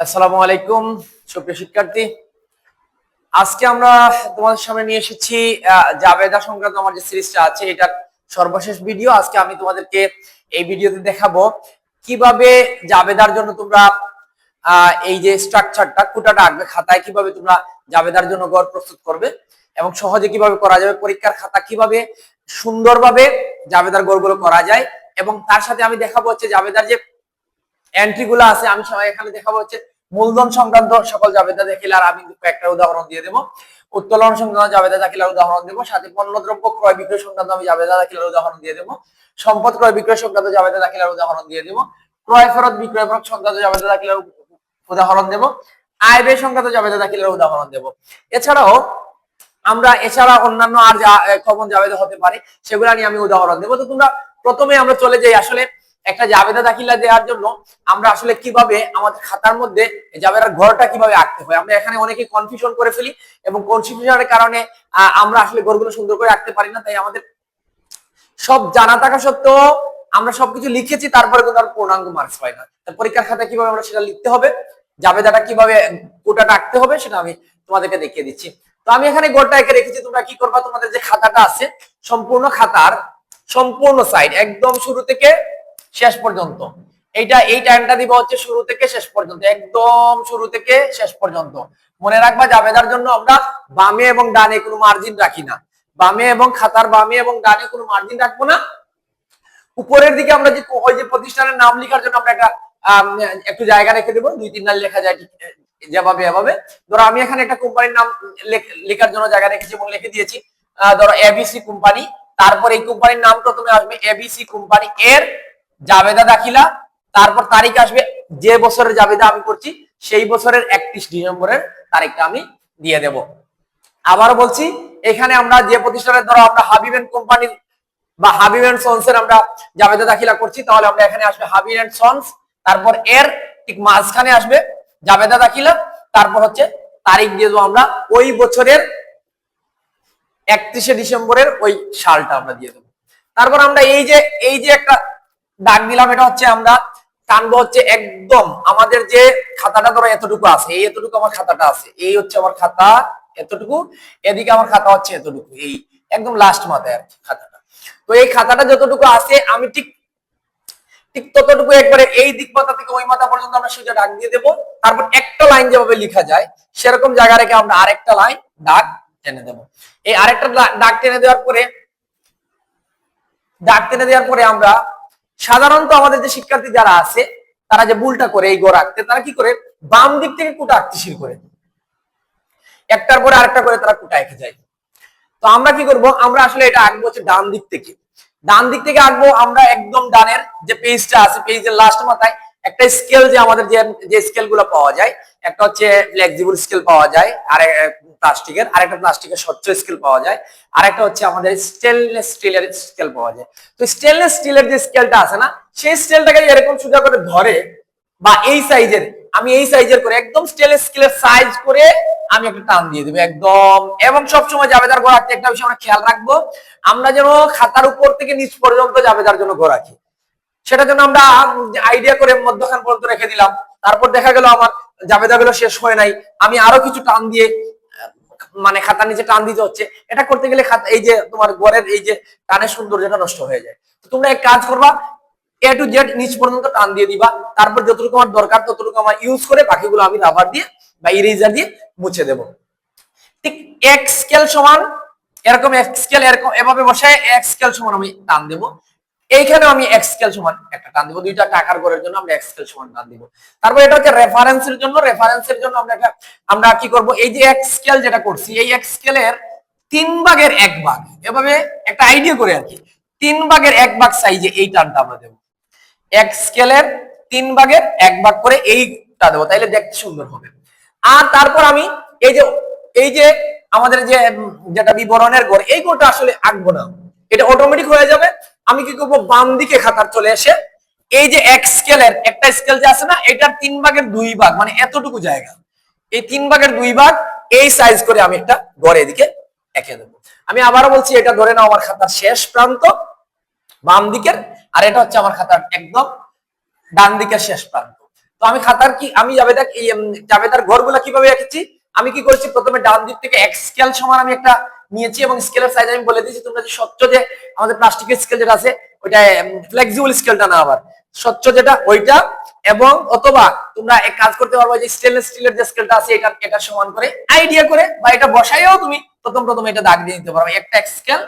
আসসালামু আলাইকুম সুপ্রিয় শিক্ষার্থী। আজকে আমরা তোমাদের সামনে নিয়ে এসেছি জাবেদা সংক্রান্ত আমার যে সিরিজটা আছে এটার সর্বশেষ ভিডিও। আজকে আমি তোমাদেরকে এই ভিডিওতে দেখাবো কিভাবে জাবেদার জন্য তোমরা এই যে স্ট্রাকচারটা কুটাটা আঁকবে খাতায়, কিভাবে তোমরা জাবেদার জন্য গড় প্রস্তুত করবে এবং সহজে কিভাবে করা যাবে, পরীক্ষার খাতা কিভাবে সুন্দরভাবে জাবেদার গড়গুলো করা যায়। এবং তার সাথে আমি দেখাবো হচ্ছে জাবেদার যে এন্ট্রি গুলো আছে, আমি এখানে দেখাবো হচ্ছে মূলধন সংক্রান্ত সকল জাবেদা দাখিলার আমি একটা উদাহরণ দিয়ে দেবো, উত্তোলন সংক্রান্ত জাবেদা দাখিলার উদাহরণ দেবো, সাথে পণ্যদ্রব্য ক্রয় বিক্রয় সংক্রান্ত আমি জাবেদা দাখিলার উদাহরণ দিয়ে দেবো, সম্পদ ক্রয় বিক্রয় সংক্রান্ত জাবেদা দাখিলার উদাহরণ দিয়ে দেবো, ক্রয় ফেরত বিক্রয় ফেরত সংক্রান্ত জাবেদা দাখিলার উদাহরণ দেবো, আয় ব্যয় সংক্রান্ত জাবেদা দাখিলার উদাহরণ দেবো। এছাড়া অন্যান্য আর যা কমন জাবেদা হতে পারে সেগুলো নিয়ে আমি উদাহরণ দেবো। তো তোমরা প্রথমে আমরা চলে যাই আসলে একটা জাবেদা দাখিলা দেওয়ার জন্য আমরা আসলে কিভাবে আমাদের খাতার মধ্যে জাবেদার ঘরটা কিভাবে আঁকতে হয়। আমরা এখানে অনেকে কনফিউশন করে ফেলি এবং কনফিউশনের কারণে আমরা আসলে ঘরগুলো সুন্দর করে আঁকতে পারি না। তাই আমাদের সব জানা থাকা সত্ত্বেও আমরা সবকিছু লিখেছি, তারপরে কিন্তু আর পূর্ণাঙ্গ মার্কস পাই না। পরীক্ষার খাতায় কিভাবে আমরা সেটা লিখতে হবে, জাবেদাটা কিভাবে কোটাটা আঁকতে হবে সেটা আমি তোমাদেরকে দেখিয়ে দিচ্ছি। তো আমি এখানে গোলটা এঁকে রেখেছি। তোমরা কি করবা, তোমাদের যে খাতাটা আছে সম্পূর্ণ খাতার সম্পূর্ণ সাইড একদম শুরু থেকে শেষ পর্যন্ত এই টাইমটা দিব হচ্ছে শুরু থেকে শেষ পর্যন্ত, একদম শুরু থেকে শেষ পর্যন্ত। মনে রাখবা জাবেদার জন্য আমরা বামে এবং ডানে কোনো মার্জিন রাখি না, বামে এবং খাতার বামে এবং ডানে কোনো মার্জিন রাখবো না। উপরের দিকে আমরা যে ওই যে প্রতিষ্ঠানের নাম লেখার জন্য আমরা একটু জায়গা রেখে দেবো, 2-3 লাইন লেখা যায় যেভাবে এভাবে। ধরো আমি এখানে একটা কোম্পানির নাম লেখার জন্য জায়গা রেখেছি এবং লিখে দিয়েছি ধরো এবিসি কোম্পানি। তারপর এই কোম্পানির নাম প্রথমে আসবে এবিসি কোম্পানি এর জাবেদা দাখিলা, তারপর তারিখ আসবে যে বছরের জাবেদা আমি করছি সেই বছরের 31 ডিসেম্বরের তারিখটা আমি দিয়ে দেব। আবার বলছি, এখানে আমরা যে প্রতিষ্ঠানের ধরো আমরা হাবিব এন্ড কোম্পানির বা হাবিব এন্ড সন্স এর আমরা জাবেদা দাখিলা করছি, তাহলে আমরা এখানে আসবে হাবিব এন্ড সন্স, তারপর এর ঠিক মাঝখানে আসবে জাবেদা দাখিলা, তারপর হচ্ছে তারিখ দিয়ে দেবো আমরা ওই বছরের 31শে ডিসেম্বরের ওই সালটা আমরা দিয়ে দেবো। তারপর আমরা এই যে একটা দাগ দিলাম, এটা হচ্ছে আমরা টানবো হচ্ছে একদম আমাদের যে খাতাটা ধরো এতটুকু আছে, এই এতটুকু আমার খাতাটা আছে, এই হচ্ছে আমার খাতা এতটুকু, এদিকে আমার খাতা হচ্ছে এতটুকু, এই একদম লাস্ট মাথায় আর কি খাতাটা। তো এই খাতাটা যতটুকু আছে আমি ঠিক ততটুকু একবারে এই দিক মাথা থেকে ওই মাথা পর্যন্ত আমরা সোজা দাগ দিয়ে দেবো। তারপর একটা লাইন যেভাবে লেখা যায় সেরকম জায়গা রেখে আমরা আরেকটা লাইন দাগ টেনে দেবো। এই আরেকটা দাগ টেনে দেওয়ার পরে আমরা সাধারণত আমাদের যে শিক্ষার্থী যারা আছে তারা যে ভুলটা করে এই গোড় আঁকতে, তারা কি করে বাম দিক থেকে কুটা আঁকতে শুরু করে, একটার পরে আরেকটা করে তারা কুটা এঁকে যায়। তো আমরা কি করব, আমরা আসলে এটা আঁকবো হচ্ছে ডান দিক থেকে আঁকবো। আমরা একদম ডানের যে পেজটা আছে পেজের লাস্ট মাথায় একটা স্কেল, যে আমাদের যে স্কেল গুলো পাওয়া যায়, একটা হচ্ছে ফ্লেক্সিবল স্কেল পাওয়া যায়, আর প্লাস্টিকের, আরেকটা প্লাস্টিকের স্বচ্ছ স্কেল পাওয়া যায়, আরেকটা হচ্ছে আমাদের স্টেনলেস স্টিলের স্কেল পাওয়া যায়। তো স্টেনলেস স্টিলের যে স্কেলটা আছে না, সেই স্কেলটাকে এরকম সোজা করে ধরে বা এই সাইজের, আমি এই সাইজের করে একদম স্টেনলেস স্কেলের সাইজ করে আমি একটা টান দিয়ে দেবো একদম। এবং সবসময় জাবেদার ঘর আঁকতে একটা বিষয় আমরা খেয়াল রাখবো, আমরা যেন খাতার উপর থেকে নিচ পর্যন্ত জাবেদার জন্য ঘর আঁকি। সেটার জন্য আমরা আইডিয়া করে মধ্যখান পর্যন্ত রেখে দিলাম, তারপর দেখা গেল আমার জাবেদা গুলো শেষ হয় নাই, আমি আরো কিছু টান দিয়ে মানে খাতার নিচে টান দিতে হচ্ছে। এটা করতে গেলে খাতা এই যে তোমার ঘরের এই যে টানের সৌন্দর্যটা নষ্ট হয়ে যায়। তো তোমরা এক কাজ করবা, এ টু জেড নিচ পর্যন্ত টান দিয়ে দিবা, তারপর যতটুকু আমার দরকার ততটুকু আমার ইউজ করে বাকিগুলো আমি রাবার দিয়ে বা ইরেজার দিয়ে মুছে দেব। ঠিক এক স্কেল সমান এরকম এক স্কেল এরকম এভাবে বসায় এক স্কেল সমান আমি টান দেব। এইখানে আমি এক স্কেল সমান একটা টান দিব, দুইটা টাকার ঘরের জন্য আমরা এক স্কেল সমান টান দিব। তারপর এটা হচ্ছে রেফারেন্সের জন্য আমরা কি করব, এই যে এক স্কেল যেটা করছি এই এক স্কেলের 3/1 ভাগ, এভাবে একটা আইডিয়া করে আর কি 3/1 ভাগ সাইজে এই টানটা আমরা দেব। এক স্কেলের 3/1 ভাগ করে এইটা দেবো, তাইলে দেখতে সুন্দর হবে। আর তারপর আমি এই যে আমাদের যেটা বিবরণের ঘর, এই ঘরটা আসলে আঁকবো না, এটা অটোমেটিক হয়ে যাবে। আমি কি করবো, বাম দিকে খাতার চলে এসে এই যে এক স্কেলের একটা স্কেল যে আছে না, এটার 3/2 ভাগ মানে এতটুকু জায়গা, এই 3/2 ভাগ এই সাইজ করে আমি একটা ঘরে এদিকে এঁকে দেবো। আমি আবারও বলছি, এটা ধরে নাও আমার খাতার শেষ প্রান্ত বাম দিকের, আর এটা হচ্ছে আমার খাতার একদম ডান দিকের শেষ প্রান্ত। তো আমি খাতার কি আমি জাবেদার ঘরগুলা কিভাবে রেখেছি, আমি কি করেছি, প্রথমে ডান দিক থেকে এক স্কেল সমান আমি একটা নিয়েছি এবং স্কেলের সাইজ আমি বলে দিয়েছি। তোমরা যে স্বচ্ছ যে আমাদের প্লাস্টিকের স্কেল যেটা আছে ওইটা ফ্লেক্সিবল স্কেলটা না, আবার স্বচ্ছ যেটা ওইটা, এবং অথবা তোমরা এক কাজ করতে পারবে যে স্টেনলেস স্টিলের যে স্কেলটা আছে এটা সমান করে আইডিয়া করে বা এটা বসাইও তুমি প্রথম এটা দাগ দিয়ে দিতে পারো, একটা স্কেল,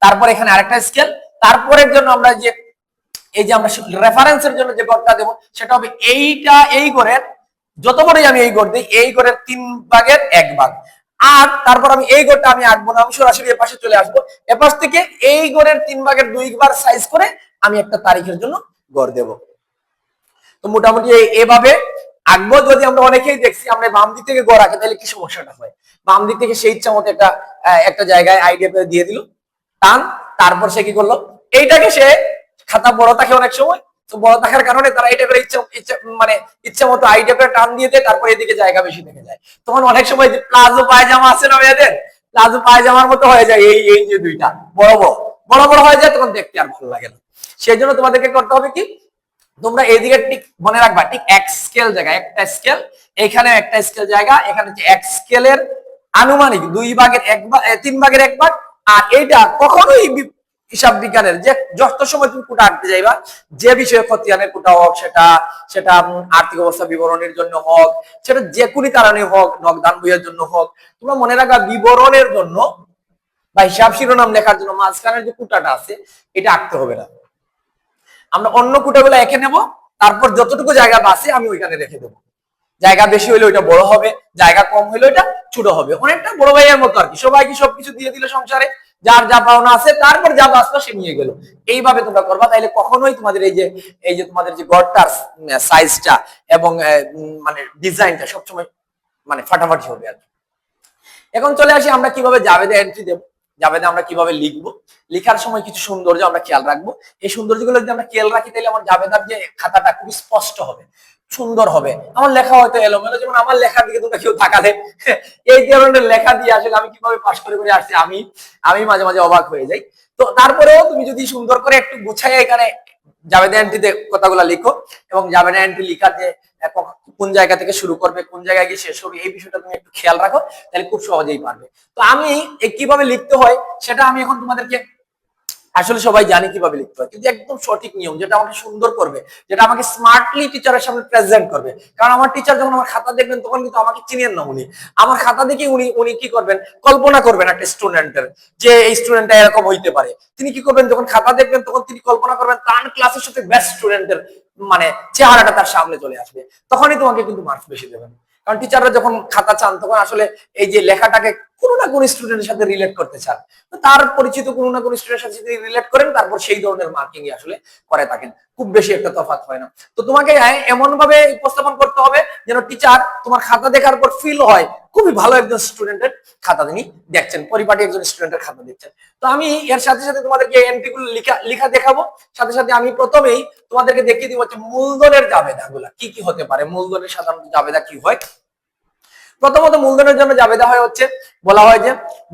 তারপর এখানে আরেকটা স্কেল, তারপরের জন্য আমরা যে এই যে আমরা রেফারেন্সের জন্য যে গড়টা দেবো সেটা হবে এইটা, এই গড়ের যত বড়ই আমি এই গড় দিই এই গড়ের 3 ভাগের 1 ভাগ। আর তারপর আমি এই গড়টা আমি আঁকবো না, আমি সরাসরি এ পাশে চলে আসবো, এ পাশ থেকে এই গড়ের 3 ভাগের 2 বার সাইজ করে আমি একটা তারিখের জন্য গড় দেব। তো মোটামুটি এইভাবে আঁকবো। যদি আমরা অনেকেই দেখছি আমরা বাম দিক থেকে গড় আঁকে, তাহলে কি সমস্যাটা হয়, বাম দিক থেকে সেই ইচ্ছা মতো একটা জায়গায় আইডিয়া করে দিয়ে দিল টান, তারপর সে কি করলো, এইটাকে সে খাতা বড় থাকে অনেক সময়, তো বড় থাকার কারণে তারা এটা করে ইচ্ছা মতো আইডিয়া করে টান দিয়ে দেয়, তারপর এদিকে জায়গা বেশি থেকে যায়। তখন অনেক সময় যে প্লাজো পায়জামা আছে না মেয়েদের, প্লাজো পায়জামার মতো হয়ে যায় এই যে দুইটা বড় বড় হয়ে যায়, তখন দেখতে আর ভালো লাগে না। সেই জন্য তোমাদেরকে করতে হবে কি, তোমরা এইদিকে ঠিক মনে রাখবা, ঠিক এক স্কেল জায়গা একটা স্কেল, এখানে একটা স্কেল জায়গা, এখানে হচ্ছে এক স্কেলের আনুমানিক 2 ভাগের 1 ভাগ 3 ভাগের 1 ভাগ। আর এইটা কখনোই হিসাব বিজ্ঞানের যে যত সময় তুমি কোটা আনতে যাইবা, যে বিষয়ে খতিয়ানের কোটা হোক, সেটা আর্থিক অবস্থা বিবরণের জন্য হোক, সেটা যে কোনো কারণে হোক, নগদান বইয়ের জন্য হোক, তোমরা মনে রাখবা বিবরণের জন্য বা হিসাব শিরোনাম লেখার জন্য মাঝখানের যে কোটাটা আছে এটা আঁকতে হবে না। আমরা অন্য কোটাগুলো এঁকে নেব, তারপর যতটুকু জায়গা বাঁচে আমি ওইখানে রেখে দেবো। জায়গা বেশি হলে ওইটা বড় হবে, জায়গা কম হলে ওইটা ছোট হবে, অনেকটা বড় ভাইয়ের মতো আর কি। সবাইকে সবকিছু দিয়ে দিলে সংসারে, যার যা পাওনা আছে তারপর যা বাঁচলো সে নিয়ে গেল, এইভাবে তোমরা করবা। তাইলে কখনোই তোমাদের এই যে তোমাদের যে গড়টার সাইজটা এবং মানে ডিজাইনটা সবসময় ফাটাফাটি হবে আর কি। এখন চলে আসি আমরা কিভাবে জাবেদা এন্ট্রি দেব, জাবেদা আমরা কিভাবে লিখবো। লেখার সময় কিছু সৌন্দর্য আমরা খেয়াল রাখবো। এই সৌন্দর্যগুলো যদি আমরা খেয়াল রাখি তাহলে আমার জাবেদার যে খাতাটা খুবই স্পষ্ট হবে, সুন্দর হবে। আমার লেখা হয়তো এলোমেলো, যেমন আমার লেখার দিকে তোমরা কেউ তাকালে এই ধরনের লেখা দিয়ে আসলে আমি কিভাবে পাস করে আসছি আমি মাঝে মাঝে অবাক হয়ে যাই। তো তারপরেও তুমি যদি সুন্দর করে একটু গুছাই এখানে জাবেদা এন্ট্রিতে কথাগুলো লিখো, এবং জাবেদা এন্ট্রি লিখার যে কোন জায়গা থেকে শুরু করবে, কোন জায়গায় গিয়ে শেষ হবে, এই বিষয়টা তুমি একটু খেয়াল রাখো, তাহলে খুব সহজেই পারবে। তো আমি কিভাবে লিখতে হয় সেটা আমি এখন তোমাদেরকে, আসলে সবাই জানি কিভাবে লিখতে হয়, কিন্তু একদম সঠিক নিয়ম যেটা আমাকে সুন্দর করবে, যেটা আমাকে স্মার্টলি টিচারের সামনে প্রেজেন্ট করবে। কারণ আমার টিচার যখন আমার খাতা দেখবেন তখন কিন্তু আমাকে চিনেন না, উনি আমার খাতা দেখে উনি কি করবেন, কল্পনা করবেন একটা স্টুডেন্টের, যে এই স্টুডেন্টটা এরকম হইতে পারে। তিনি কি করবেন, যখন খাতা দেখবেন তখন তিনি কল্পনা করবেন তার ক্লাসের সাথে বেস্ট স্টুডেন্টের চেহারাটা তার সামনে চলে আসবে, তখনই তোমাকে কিন্তু মার্কস বেশি দেবেন। কারণ টিচাররা যখন খাতা চান তখন আসলে এই যে লেখাটাকে কোনো না কোনো স্টুডেন্টের সাথে রিলেট করতে চান, তার পরিচিত কোনো না কোনো স্টুডেন্টের সাথে রিলেট করেন, তারপর সেই ধরনের মার্কিং আসলে করে থাকেন, খুব বেশি একটা তফাৎ হয় না। তো তোমাকে এমন ভাবে উপস্থাপন করতে হবে যেন টিচার তোমার খাতা দেখার পর ফিল হয় খুবই ভালো একজন স্টুডেন্টের খাতা তিনি দেখছেন, পরিপাটি একজন স্টুডেন্টের খাতা দেখছেন। তো আমি এর সাথে সাথে তোমাদেরকে এন্ট্রিগুলো লিখা দেখাবো, সাথে সাথে আমি প্রথমেই তোমাদেরকে দেখিয়ে দিব হচ্ছে মূলধনের জাবেদাগুলা কি কি হতে পারে, মূলধনের সাধারণত জাবেদা কি হয়। প্রথমত মূলধনের জন্য জাবেদা হয় হচ্ছে, বলা হয়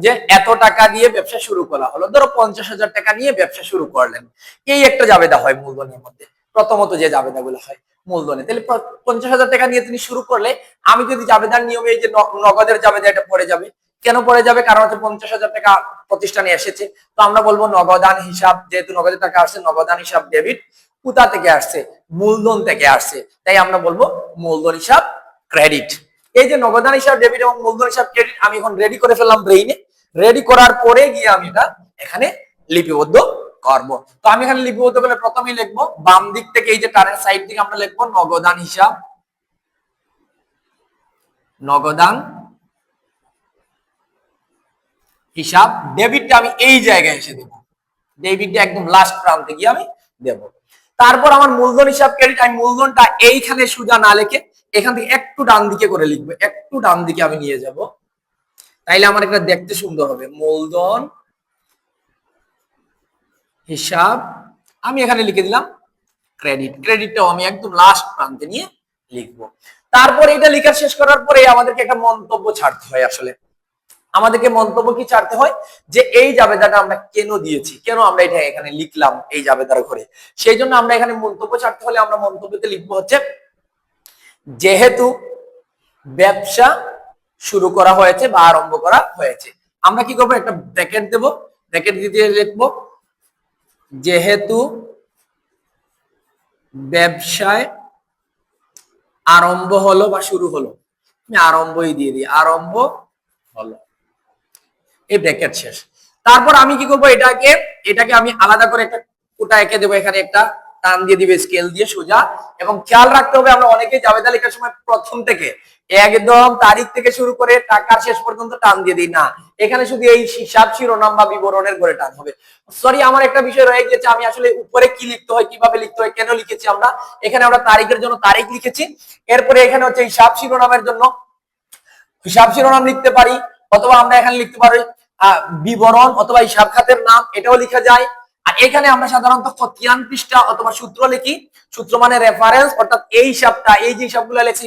যে এত টাকা দিয়ে ব্যবসা শুরু করা হলো, ধরো 50,000 টাকা নিয়ে ব্যবসা শুরু করলেন, এই একটা জাবেদা হয় মূলধনের মধ্যে। প্রথমত যে জাবেদাগুলো হয় মূলধনে, তাহলে 50,000 টাকা নিয়ে তিনি শুরু করলে আমি যদি জাবেদার নিয়মে এই যে নগদের জাবেদা এটা পড়ে যাবে, কেন পড়ে যাবে, কারণ হচ্ছে 50,000 টাকা প্রতিষ্ঠানে এসেছে, তো আমরা বলবো নগদান হিসাব, যেহেতু নগদের টাকা আসছে নগদান হিসাব ডেবিট, কোথা থেকে আসছে, মূলধন থেকে আসছে, তাই আমরা বলবো মূলধন হিসাব ক্রেডিট। এই যে নগদান হিসাব ডেবিট এবং মূলধন হিসাব ক্রেডিট আমি এখন রেডি করে ফেললাম ব্রেইনে, রেডি করার পরে গিয়ে আমি এটা এখানে লিপিবদ্ধ করব। তো আমি এখানে লিপিবদ্ধ করলে প্রথমেই লিখবো বাম দিক থেকে, এই যে টানের সাইড থেকে আমরা লিখবো নগদান হিসাব, নগদান হিসাব ডেবিটটা আমি এই জায়গায় এসে দেব, ডেবিটটা একদম লাস্ট প্রান্তে গিয়ে আমি দেব। তারপর আমার মূলধন হিসাব ক্রেডিট, আমি মূলধনটা এইখানে সোজা না লিখে এখান থেকে একটু ডান দিকে করে লিখবো, একটু ডান দিকে আমি নিয়ে যাব, তাইলে আমার এটা দেখতে সুন্দর হবে। মূলধন হিসাব আমি এখানে লিখে দিলাম ক্রেডিট, ক্রেডিটটাও আমি একদম লাস্ট প্রান্তে নিয়ে লিখবো। তারপর এটা লেখা শেষ করার পরে আমাদেরকে একটা মন্তব্য ছাড়তে হয়। আসলে আমাদেরকে মন্তব্য কি ছাড়তে হয়, যে এই জাবেদাটা আমরা কেন দিয়েছি, কেন আমরা এটা এখানে লিখলাম এই জাবেদার ঘরে, সেই জন্য আমরা এখানে মন্তব্য ছাড়তে হলে আমরা মন্তব্যতে লিখবো হচ্ছে যেহেতু ব্যবসা শুরু করা হয়েছে বা আরম্ভ করা হয়েছে, আমরা কি করবো, একটা ব্র্যাকেট দেব, ব্র্যাকেট দিয়ে লিখবো যেহেতু ব্যবসায় আরম্ভ হলো বা শুরু হলো, আমি আরম্ভই দিয়ে দিই, আরম্ভ হলো, এই ব্র্যাকেট শেষ। তারপর আমি কি করব, এটাকে আমি আলাদা করে একটা কোটা এঁকে দেবো, এখানে একটা টান দিয়ে দিবে স্কেল দিয়ে সোজা। এবং খেয়াল রাখতে হবে, আমরা অনেকেই জাবেদা লেখার সময় প্রথম থেকে একদম তারিখ থেকে শুরু করে টাকার শেষ পর্যন্ত টান দিয়ে দিই না, এখানে শুধু এই হিসাব শিরোনাম বা বিবরণের করে টান হবে। সরি, আমার একটা বিষয় রয়ে গেছে, আমি আসলে উপরে কি লিখতে হয়, কিভাবে লিখতে হয়, কেন লিখেছি আমরা এখানে, আমরা তারিখের জন্য তারিখ লিখেছি, এরপরে এখানে হচ্ছে হিসাব শিরোনামের জন্য হিসাব শিরোনাম লিখতে পারি, অথবা আমরা এখানে লিখতে পারি বিবরণ অথবা হিসাব খাতের নাম, এটাও লেখা যায়। আর এখানে আমরা সাধারণত খতিয়ান পৃষ্ঠা অথবা সূত্র লিখি, সূত্র মানে রেফারেন্স, অর্থাৎ এই হিসাবটা, এই যে হিসাবগুলো লেখছি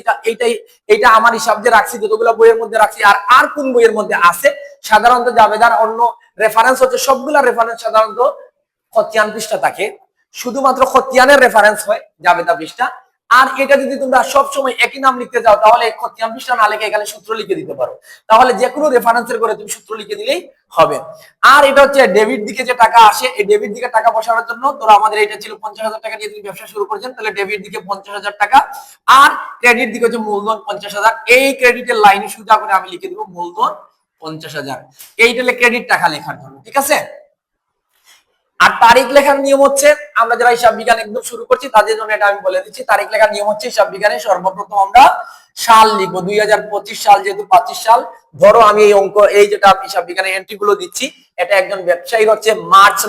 এইটা আমার হিসাব যে রাখছি, যতগুলো বইয়ের মধ্যে রাখছি, আর কোন বইয়ের মধ্যে আছে, সাধারণত জাবেদার অন্য রেফারেন্স হচ্ছে, সবগুলা রেফারেন্স সাধারণত খতিয়ান পৃষ্ঠা থাকে, শুধুমাত্র খতিয়ানের রেফারেন্স হয় জাবেদা পৃষ্ঠা। আর এটা যদি তোমরা সব সময় একই নাম লিখতে যাও, তাহলে খতিয়ান পৃষ্ঠা না লিখে এখানে সূত্র লিখে দিতে পারো, তাহলে যে কোনো রেফারেন্সের করে তুমি সূত্র লিখে দিলেই হবে। আর এটা হচ্ছে ডেবিট দিকে যে টাকা আসে, এই ডেবিট দিকে টাকা বসানোর জন্য, ধরো আমাদের এটা ছিল 50,000 টাকা দিয়ে তুমি ব্যবসা শুরু করেছেন, তাহলে ডেবিট দিকে 50,000 টাকা, আর ক্রেডিট দিকে হচ্ছে মূলধন 50,000, এই ক্রেডিটের লাইনে সোজা করে আমি লিখে দিব মূলধন 50,000, এইটা ক্রেডিট টাকা লেখার জন্য, ঠিক আছে। আর তারিখ লেখার নিয়ম হচ্ছে, আমরা যারা হিসাব বিজ্ঞান একদম শুরু করছি তাদের জন্য এটা আমি বলে দিচ্ছি, তারিখ লেখার নিয়ম হচ্ছে, হিসাব বিজ্ঞানে সর্বপ্রথম আমরা সাল লিখবো, 2025 সাল, যেহেতু 25 সাল, ধরো আমি এই অঙ্ক, এই যেটা হিসাব বিজ্ঞানের এন্ট্রি গুলো দিচ্ছি, এটা একজন ব্যবসায়ী হচ্ছে মার্চ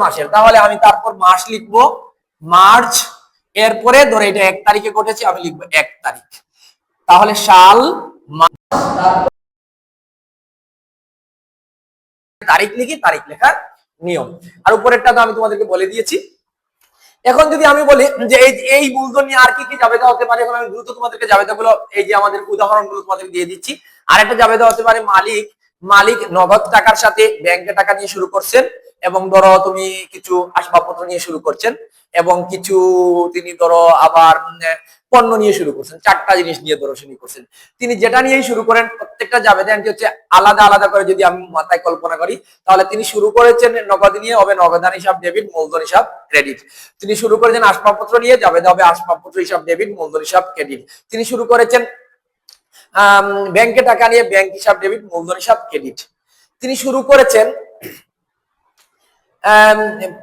মাসের, তাহলে আমি তারপর মাস লিখবো মার্চ, এরপরে ধরো এটা 1 তারিখে ঘটেছে, আমি লিখবো 1 তারিখ, তাহলে সাল তারিখ লিখি, তারিখ লেখার নিয়ম। আর উপরেরটা তো আমি তোমাদেরকে বলে দিয়েছি। এখন যদি আমি বলি যে এই মূলধন নিয়ে আর কি কি জাবেদা হতে পারে, এখন আমি দ্রুত তোমাদেরকে জাবেদাগুলো, এই যে আমাদের উদাহরণগুলো তোমাদেরকে দিয়ে দিচ্ছি। আর একটা জাবেদা হতে পারে মালিক নগদ টাকার সাথে ব্যাংকে টাকা নিয়ে শুরু করছেন, এবং ধরো তুমি কিছু আসবাবপত্র নিয়ে শুরু করছেন, এবং কিছু তিনি ধরো আবার পণ্য নিয়ে শুরু করছেন, 4টা জিনিস নিয়ে ধরো শুরু করছেন। তিনি যেটা নিয়েই শুরু করেন, প্রত্যেকটা জাবেদা এন্ট্রি হচ্ছে আলাদা আলাদা করে, যদি আমি মাথায় কল্পনা করি, তাহলে তিনি শুরু করেছেন নগদ নিয়ে, হবে নগদান হিসাব ডেবিট, মূলধন হিসাব ক্রেডিট। তিনি শুরু করেছেন আসবাবপত্র নিয়ে, জাবেদা হবে আসবাবপত্র হিসাব ডেবিট, মূলধন হিসাব ক্রেডিট। তিনি শুরু করেছেন ব্যাংকে টাকা নিয়ে, ব্যাংক হিসাব ডেবিট, মূলধন হিসাব ক্রেডিট। তিনি শুরু করেছেন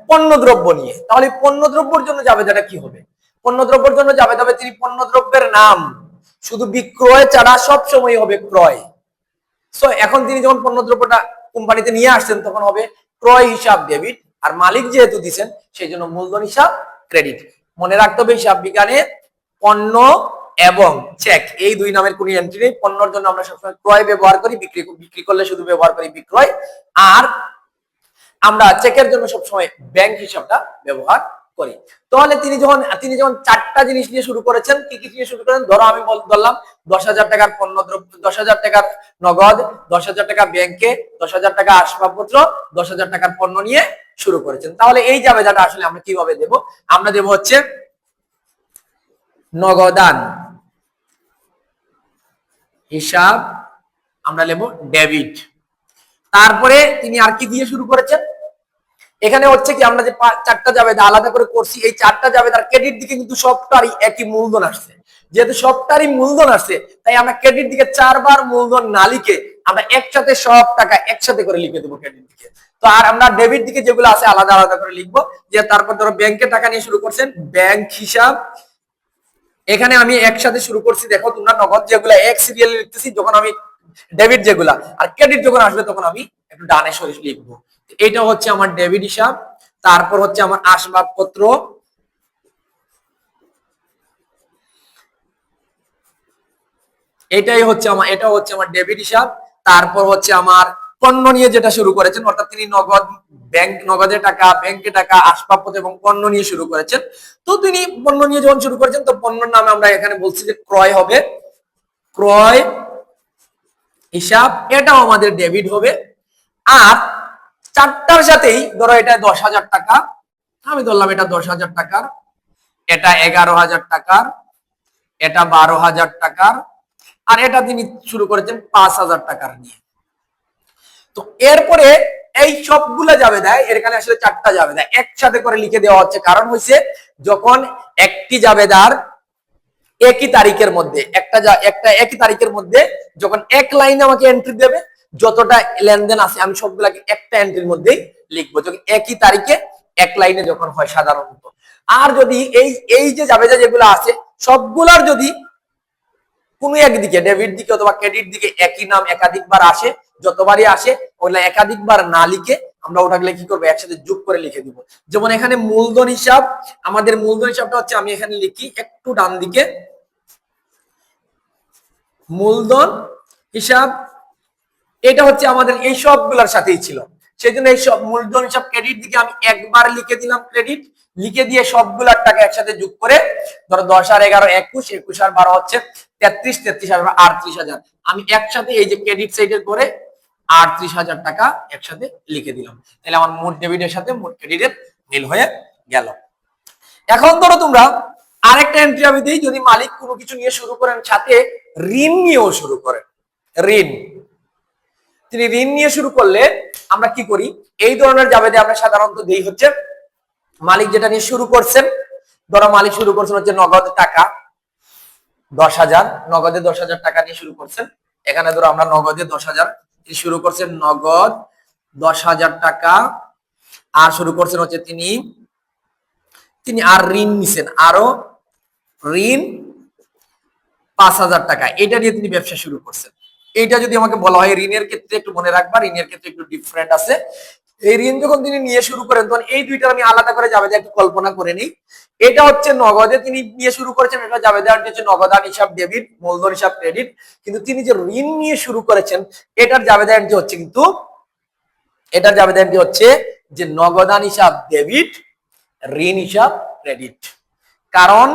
পণ্যদ্রব্য নিয়ে, তাহলে পণ্যদ্রব্যের জন্য জাবেদাটা কি হবে, পণ্যদ্রব্যের জন্য জাবেদা হবে, তিনি পণ্যদ্রব্যের নাম, শুধু বিক্রয় ছাড়া সব সময় হবে ক্রয়। সো এখন তিনি যখন পণ্যদ্রব্যটা কোম্পানিতে নিয়ে আসছেন, তখন হবে ক্রয় হিসাব ডেবিট, আর মালিক যেহেতু দিচ্ছেন সেই জন্য মূলধন হিসাব ক্রেডিট। মনে রাখতে হবে, হিসাব বিজ্ঞানে পণ্য এবং চেক, এই দুই নামের কোনো এন্ট্রি নেই। পণ্যর জন্য আমরা সবসময় ক্রয় ব্যবহার করি, বিক্রি করলে শুধু ব্যবহার করি বিক্রয়, আর আমরা চেকের জন্য সবসময় ব্যাংক হিসাবটা ব্যবহার করি। তাহলে তিনি যখন 4টা জিনিস নিয়ে শুরু করেছেন, কি কি নিয়ে শুরু করেন, ধরো আমি বললাম 10,000 টাকার পণ্যদ্রব্য, 10,000 টাকার নগদ, 10,000 টাকা ব্যাংকে, 10,000 টাকা আসবাবপত্র, 10,000 টাকার পণ্য নিয়ে শুরু করেছেন। তাহলে এই জাবেদাটা আসলে আমরা কিভাবে দেব, আমরা দেব হচ্ছে নগদান হিসাব, আমরা নেব ডেবিট। তারপরে তিনি আর কি দিয়ে শুরু করেছেন, এখানে হচ্ছে কি, আমরা যে 4টা জাবেদা আলাদা করে করছি, এই 4টা জাবেদার ক্রেডিট দিকে কিন্তু সবটারই একই মূলধন আসছে, যেহেতু সবটারই মূলধন আসছে, তাই আমরা ক্রেডিট দিকে 4 বার মূলধন না লিখে আমরা একসাথে সব টাকা একসাথে করে লিখে দেবো ক্রেডিট দিকে। তো আর আমরা ডেবিট দিকে যেগুলো আছে আলাদা আলাদা করে লিখবো। যে তারপর ধরো ব্যাংকে টাকা নিয়ে শুরু করছেন, ব্যাংক হিসাব, এখানে আমি একসাথে শুরু করছি, দেখো তোমরা নগদ যেগুলা এক সিরিয়ালে লিখতেছি, যখন আমি ডেবিট যেগুলা, আর ক্রেডিট যখন আসবে তখন আমি একটু ডানে সরে লিখবো। এটা হচ্ছে আমার ডেবিট হিসাব। তারপর হচ্ছে আমার আসবাবপত্র, এটা হচ্ছে আমার ডেবিট হিসাব। তারপর হচ্ছে আমার পণ্য নিয়ে যেটা শুরু করেছেন, অর্থাৎ তিনি নগদে টাকা, ব্যাংকে টাকা, আসবাবপত্র এবং পণ্য নিয়ে শুরু করেছেন। তো তিনি পণ্য নিয়ে যখন শুরু করেছেন, তো পণ্যের নামে আমরা এখানে বলছি যে ক্রয় হবে, ক্রয় হিসাব, এটাও আমাদের ডেবিট হবে। আর 4টার সাথেই ধরো এটা 10,000 টাকা, আমি ধরলাম এটা 10,000 টাকার, এটা 11,000 টাকার, এটা 12,000 টাকার, আর এটা তিনি শুরু করেছেন 5,000 টাকার নিয়ে। তো এরপরে এই সবগুলা জাবেদায় এখানে আসলে 4টা জাবেদা একসাথে করে লিখে দেওয়া হচ্ছে, কারণ হচ্ছে যখন একটি জাবেদার একই তারিখের মধ্যে একটা একই তারিখের মধ্যে যখন এক লাইনে আমাকে এন্ট্রি দেবে, যতটা লেনদেন আছে আমি সবগুলাকে একটা এন্ট্রির মধ্যেই লিখবো, যখন একই তারিখে এক লাইনে যখন হয় সাধারণত। আর যদি এই এই যে জাবেদা যেগুলো আছে সবগুলার যদি কোনো একদিকে ডেবিট দিকে অথবা ক্রেডিট দিকে একই নাম একাধিকবার আসে, যতবারই আসে ওগুলা একাধিকবার না লিখে আমরা ওটাকে কি করবো, একসাথে যোগ করে লিখে দিব। যেমন এখানে মূলধন হিসাব, আমাদের মূলধন হিসাবটা হচ্ছে, আমি এখানে লিখি একটু ডান দিকে, মূলধন হিসাব এটা হচ্ছে আমাদের এই সবগুলোর সাথেই ছিল, সেই জন্য এই সব মূলধন হিসাব ক্রেডিট দিকে আমি একবার লিখে দিলাম ক্রেডিট, লিখে দিয়ে সবগুলার টাকা একসাথে যোগ করে ধরো 10 আর 11 21, 21 আর 12 হচ্ছে 33, 33 আর 38,000, আমি একসাথে এই যে ক্রেডিট সাইডের করে 38,000 টাকা একসাথে লিখে দিলাম। তাহলে আমার মোট ডেবিটের সাথে মোট ক্রেডিটের মিল হয়ে গেল। এখন ধরো তোমরা আরেকটা এন্ট্রি আমি দিই, যদি মালিক কোনো কিছু নিয়ে শুরু করেন সাথে ঋণ নিয়েও শুরু করেন, ঋণ, তিনি ঋণ নিয়ে শুরু করলে আমরা কি করি, এই ধরনের জাবেদা আমরা সাধারণত দেই হচ্ছে মালিক যেটা নিয়ে শুরু করছেন, ধরো মালিক শুরু করছেন হচ্ছে নগদ টাকা 10,000, নগদে 10,000 টাকা নিয়ে শুরু করছেন, এখানে ধরো আমরা নগদে 10,000 শুরু করছেন, নগদ 10,000 টাকা, আর শুরু করছেন হচ্ছে তিনি আর ঋণ নিছেন আরো ঋণ 5,000 টাকা, এটা দিয়ে তিনি ব্যবসা শুরু করছেন। এইটা যদি আমাকে বলা হয় ঋণের ক্ষেত্রে একটু মনে রাখবা, ঋণের ক্ষেত্রে একটু ডিফারেন্ট আছে। এই ঋণ যখন তিনি নিয়ে শুরু করেন তখন এই দুইটা আমি আলাদা করে জাবেদা একটু কল্পনা করে নিই। এটা হচ্ছে নগদে তিনি নিয়ে শুরু করেছেন, এটা জাবেদা হচ্ছে নগদান হিসাব ডেবিট, মূলধন হিসাব ক্রেডিট। কিন্তু তিনি যে ঋণ নিয়ে শুরু করেছেন এটার জাবেদা এন্ট্রি হচ্ছে, কিন্তু এটার জাবেদা এন্ট্রি হচ্ছে যে নগদান হিসাব ডেবিট, ঋণ হিসাব ক্রেডিট। কারণ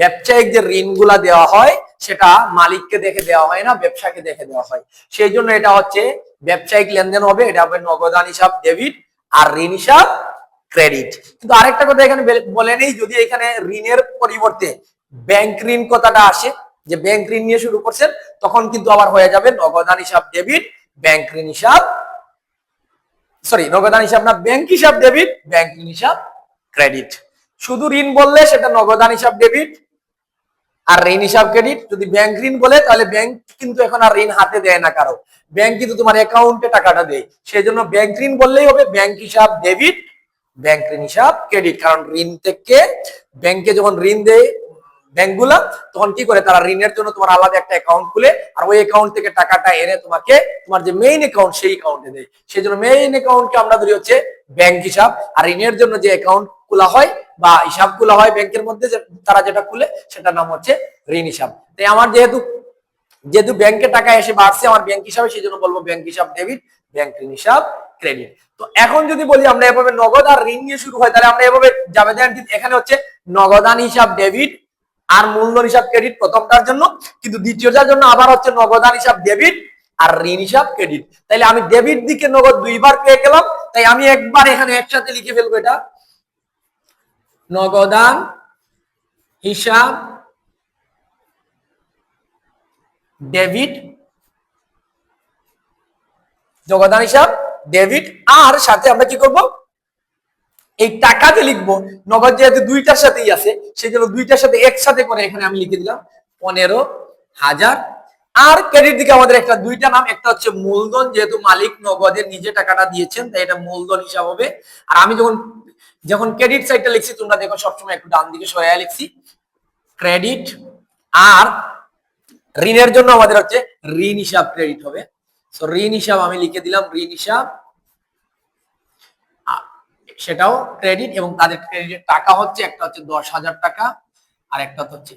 ব্যবসায়িক যে ঋণগুলা দেওয়া হয় সেটা মালিককে দেখে দেওয়া হয় না, ব্যবসাকে দেখে দেওয়া হয়, সেই জন্য এটা হচ্ছে ব্যবসায়িক লেনদেন হবে, এটা হবে নগদান হিসাব ডেবিট আর ঋণ হিসাব ক্রেডিট। কিন্তু আরেকটা কথা এখানে বলে নেই, যদি এখানে ঋণের পরিবর্তে ব্যাংক ঋণ কথাটা আসে, যে ব্যাংক ঋণ নিয়ে শুরু করছেন, তখন কিন্তু আবার হয়ে যাবে নগদান হিসাব ডেবিট, ব্যাংক ঋণ হিসাব, সরি নগদান হিসাব না, ব্যাংক হিসাব ডেবিট, ব্যাংক ঋণ হিসাব ক্রেডিট। শুধু ঋণ বললে সেটা নগদান হিসাব ডেবিট আর ঋণ হিসাব ক্রেডিট। যদি ব্যাংক ঋণ বলে তাহলে ব্যাংক কিন্তু এখন আর ঋণ হাতে দেয় না কারো, ব্যাংক কিন্তু তোমার অ্যাকাউন্টে টাকাটা দেয়, সেই জন্য ব্যাংক ঋণ বললেই হবে ব্যাংক হিসাব ডেবিট, ব্যাংক ঋণ হিসাব ক্রেডিট। কারণ ঋণ থেকে ব্যাংকে যখন ঋণ দেয় ব্যাংকগুলা, তখন কি করে তারা ঋণের জন্য তোমার আলাদা একটা অ্যাকাউন্ট খুলে, আর ওই অ্যাকাউন্ট থেকে টাকাটা এনে তোমাকে তোমার যে মেইন অ্যাকাউন্ট সেই অ্যাকাউন্টে দেয়, সেই জন্য মেইন অ্যাকাউন্টকে আমরা ধরি হচ্ছে ব্যাংক হিসাব। আর ঋণের জন্য যে অ্যাকাউন্ট খোলা হয় বা হিসাব খোলা হয় ব্যাংকের মধ্যে, তারা যেটা খুলে সেটার নাম হচ্ছে ঋণ হিসাব। তাই আমার যেহেতু ব্যাংকে টাকা এসে বাড়ছে আমার ব্যাংক হিসাবে, সেই জন্য বলবো ব্যাংক হিসাব ডেবিট, ব্যাংক ঋণ হিসাব ক্রেডিট। তো এখন যদি বলি আমরা এভাবে নগদ আর ঋণ নিয়ে শুরু হয়, তাহলে আমরা এভাবে জাবেদা এখানে হচ্ছে নগদান হিসাব ডেবিট আর মূলধন হিসাব ক্রেডিট প্রথমটার জন্য, কিন্তু দ্বিতীয়টার জন্য আবার হচ্ছে নগদান হিসাব ডেবিট আর ঋণ হিসাব ক্রেডিট। তাইলে আমি ডেবিট দিকে নগদ দুইবার পেয়ে গেলাম, তাই আমি একবার এখানে একসাথে লিখে ফেলবো, এটা নগদান হিসাব ডেবিট, নগদান হিসাব ডেবিট, আর সাথে আমরা কি করব, এই টাকাতে লিখবো নগদ, যেহেতু দুইটার সাথেই আছে সেই জন্য দুইটার সাথে একসাথে করে এখানে আমি লিখে দিলাম 15,000। আর ক্রেডিট দিকে আমাদের একটা দুইটা নাম, একটা হচ্ছে মূলধন, যেহেতু মালিক নগদে নিজে টাকাটা দিয়েছেন তাই এটা মূলধন হিসাব হবে। আর আমি যখন ক্রেডিট সাইডটা লিখছি তোমরা দেখো সবসময় একটু ডান দিকে সরাইয়া লিখছি ক্রেডিট, আর ঋণের জন্য আমাদের হচ্ছে ঋণ হিসাব ক্রেডিট হবে। সো ঋণ হিসাব আমি লিখে দিলাম ঋণ হিসাব, সেটাও ক্রেডিট, এবং তাদের ক্রেডিটের টাকা হচ্ছে একটা হচ্ছে 10,000 টাকা আর একটা হচ্ছে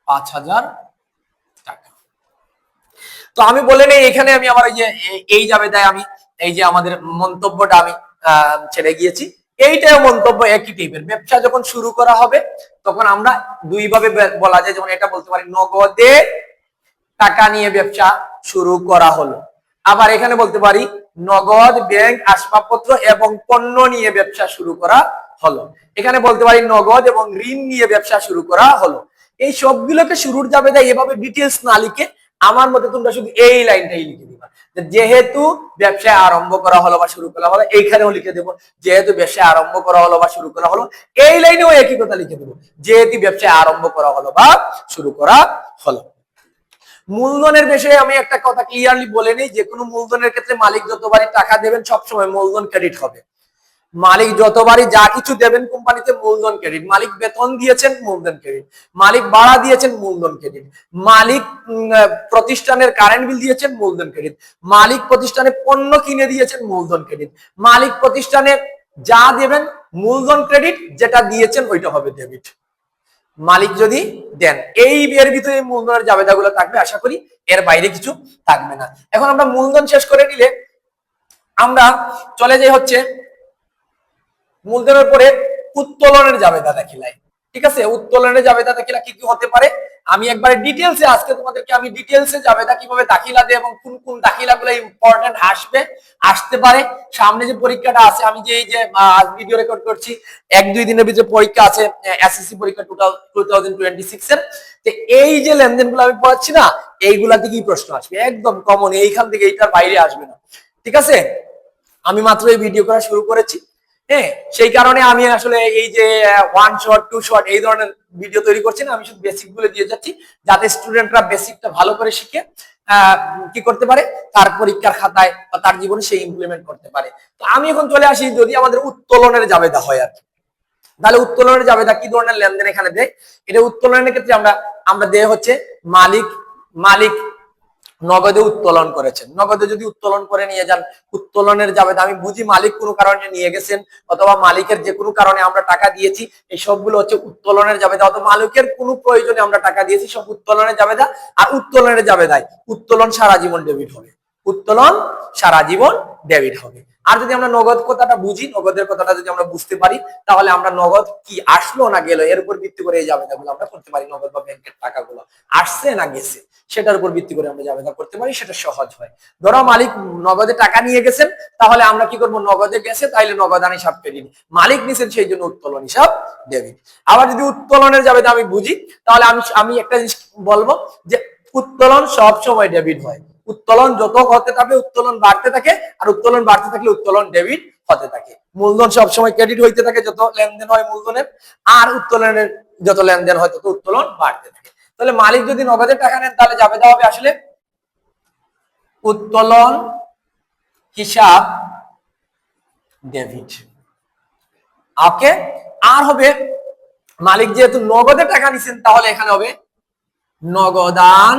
5,000 টাকা। তো আমি বলে নেই এখানে আমি আমার এই জাবেদায় আমি এই যে আমাদের মন্তব্যটা আমি ছেড়ে গিয়েছি, এইটাও মন্তব্য একই টাইপের। ব্যবসা যখন শুরু করা হবে তখন আমরা দুই ভাবে বলা যায়, যেমন এটা বলতে পারি নগদে টাকা নিয়ে ব্যবসা শুরু করা হলো, আবার এখানে বলতে পারি নগদ ব্যাংক আসবাবপত্র এবং পণ্য নিয়ে ব্যবসা শুরু করা হলো, এখানে বলতে পারি নগদ এবং ঋণ নিয়ে ব্যবসা শুরু করা হলো। এই সবগুলোকে শুরুর জাবেদা এভাবে ডিটেলস না লিখে আমার মতে তোমরা শুধু এই লাইনটাই লিখে দিবা, যেহেতু ব্যবসা আরম্ভ করা হলো বা শুরু করা হলো, এইখানেও লিখে দেবো যেহেতু ব্যবসা আরম্ভ করা হলো বা শুরু করা হলো, এই লাইনেও একই কথা লিখে দেবো যেহেতু ব্যবসা আরম্ভ করা হলো বা শুরু করা হলো। মূলধনের বিষয়ে আমি একটা কথা ক্লিয়ারলি বলে নিই, যে কোনো মূলধনের ক্ষেত্রে মালিক যতবারই টাকা দেবেন সবসময় মূলধন ক্রেডিট হবে। মালিক যতবারই যা কিছু দেবেন কোম্পানিতে মূলধন ক্রেডিট, মালিক বেতন দিয়েছেন মূলধন ক্রেডিট, মালিক ভাড়া দিয়েছেন মূলধন ক্রেডিট, মালিক প্রতিষ্ঠানের কারেন্ট বিল দিয়েছেন মূলধন ক্রেডিট, মালিক প্রতিষ্ঠানে পণ্য কিনে দিয়েছেন মূলধন ক্রেডিট, মালিক প্রতিষ্ঠানে যা দেবেন মূলধন ক্রেডিট, যেটা দিয়েছেন ওইটা হবে ডেবিট। মালিক যদি দেন এই এর ভিতরে মূলধনের জাবেদাগুলো থাকবে, আশা করি এর বাইরে কিছু থাকবে না। এখন আমরা মূলধন শেষ করে নিলে আমরা চলে যাই হচ্ছে মূলধনের পরে উত্তোলনের জাবেদা দেখিলাই। ঠিক আছে, উত্তোলনের জাবেদা দেখিলা কি কি হতে পারে আমি একবারে ডিটেইলসে আজকে তোমাদেরকে আমি ডিটেইলসে জাবেদা কিভাবে দাখিলা দেব এবং কোন কোন দাখিলাগুলো ইম্পর্টেন্ট আসতে পারে। সামনে যে পরীক্ষাটা আছে, আমি যে এই যে আজ ভিডিও রেকর্ড করছি, 1-2 দিনের ভিতরে পরীক্ষা আছে, এসএসসি পরীক্ষা 2026 এর। তো এই যে লেনদেনগুলো আমি পড়াচ্ছি না, এইগুলা থেকেই প্রশ্ন আসবে একদম কমন, এইখান থেকে এইটার বাইরে আসবে না। ঠিক আছে, আমি মাত্র এই ভিডিও করা শুরু করেছি, হ্যাঁ, সেই কারণে আমি আসলে এই যে 1 শট 2 শট এই ধরনের ভিডিও তৈরি করছি না, আমি শুধু বেসিক গুলো দিয়ে যাচ্ছি যাতে স্টুডেন্টরা বেসিকটা ভালো করে শিখে কি করতে পারে, তার পরীক্ষার খাতায় বা তার জীবনে সে ইমপ্লিমেন্ট করতে পারে। তো আমি এখন চলে আসি যদি আমাদের উত্তোলনের জাবেদা হয় আর কি, তাহলে উত্তোলনের জাবেদা কি ধরনের লেনদেন এখানে দেয়। এটা উত্তোলনের ক্ষেত্রে আমরা দেয় হচ্ছে মালিক নগদে উত্তোলন করেছেন, নগদে যদি উত্তোলন করে নিয়ে যান উত্তোলনের জাবেদা আমি বুঝি মালিক কোনো কারণে নিয়ে গেছেন অথবা মালিকের যে কোনো কারণে আমরা টাকা দিয়েছি, এই সবগুলো হচ্ছে উত্তোলনের জাবেদা, অথবা মালিকের কোনো প্রয়োজনে আমরা টাকা দিয়েছি, সব উত্তোলনের জাবেদা। আর উত্তোলনের জাবেদায় উত্তোলন সারা জীবন ডেবিট হবে, উত্তোলন সারা জীবন ডেবিট হবে। আর যদি আমরা নগদ কথাটা বুঝি, নগদের কথাটা যদি আমরা বুঝতে পারি, তাহলে আমরা নগদ কি আসলো না গেল এর উপর ভিত্তি করে এই জাবেদাগুলো আমরা করতে পারি। নগদ বা ব্যাংকের টাকাগুলো আসছে না গেছে সেটার উপর ভিত্তি করে আমরা জাবেদা করতে পারি, সেটা সহজ হয়। ধরো মালিক নগদে টাকা নিয়ে গেছেন, তাহলে আমরা কি করব, নগদে গেছে তাইলে নগদান হিসাব ক্রেডিট, মালিক নিছেন সেই জন্য উত্তোলন হিসাব ডেবিট। আবার যদি উত্তোলনের জাবেদা আমি বুঝি, তাহলে আমি একটা জিনিস বলবো যে উত্তোলন সব সময় ডেবিট হয়, উত্তোলন যত হতে থাকে উত্তোলন বাড়তে থাকে, আর উত্তোলন বাড়তে থাকলে উত্তোলন ডেবিট হতে থাকে। মূলধন সবসময় ক্রেডিট হইতে থাকে যত লেনদেন হয় মূলধনের, আর উত্তোলনের যত লেনদেন হয় তত উত্তোলন বাড়তে থাকে। তাহলে মালিক যদি নগদের টাকা নেন তাহলে জাবেদা হবে আসলে উত্তোলন হিসাব ডেবিট। ওকে, আর হবে মালিক যেহেতু নগদে টাকা নিছেন তাহলে এখানে হবে নগদান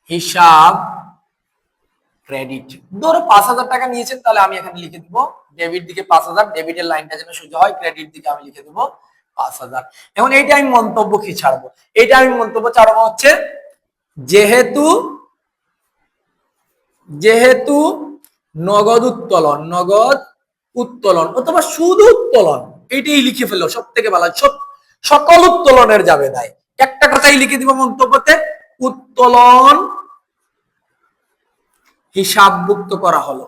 হিসাব ক্রেডিট। ধরো 5,000 টাকা নিয়েছেন, তাহলে আমি এখানে লিখে দিব ডেবিট দিকে 5,000, ডেবিটের লাইনটা যেন সোজা হয়, ক্রেডিট দিকে আমি লিখে দেব 5,000। এখন এইটা আমি মন্তব্য কি ছাড়বো, এইটা আমি মন্তব্য ছাড়বো হচ্ছে যেহেতু নগদ উত্তোলন অথবা শুধু উত্তোলন, এইটাই লিখে ফেলো, সব থেকে ভালো, সকল উত্তোলনের জাবেদায় একটা কথাই লিখে দিব মন্তব্যতে, উত্তোলন হিসাবভুক্ত করা হলো,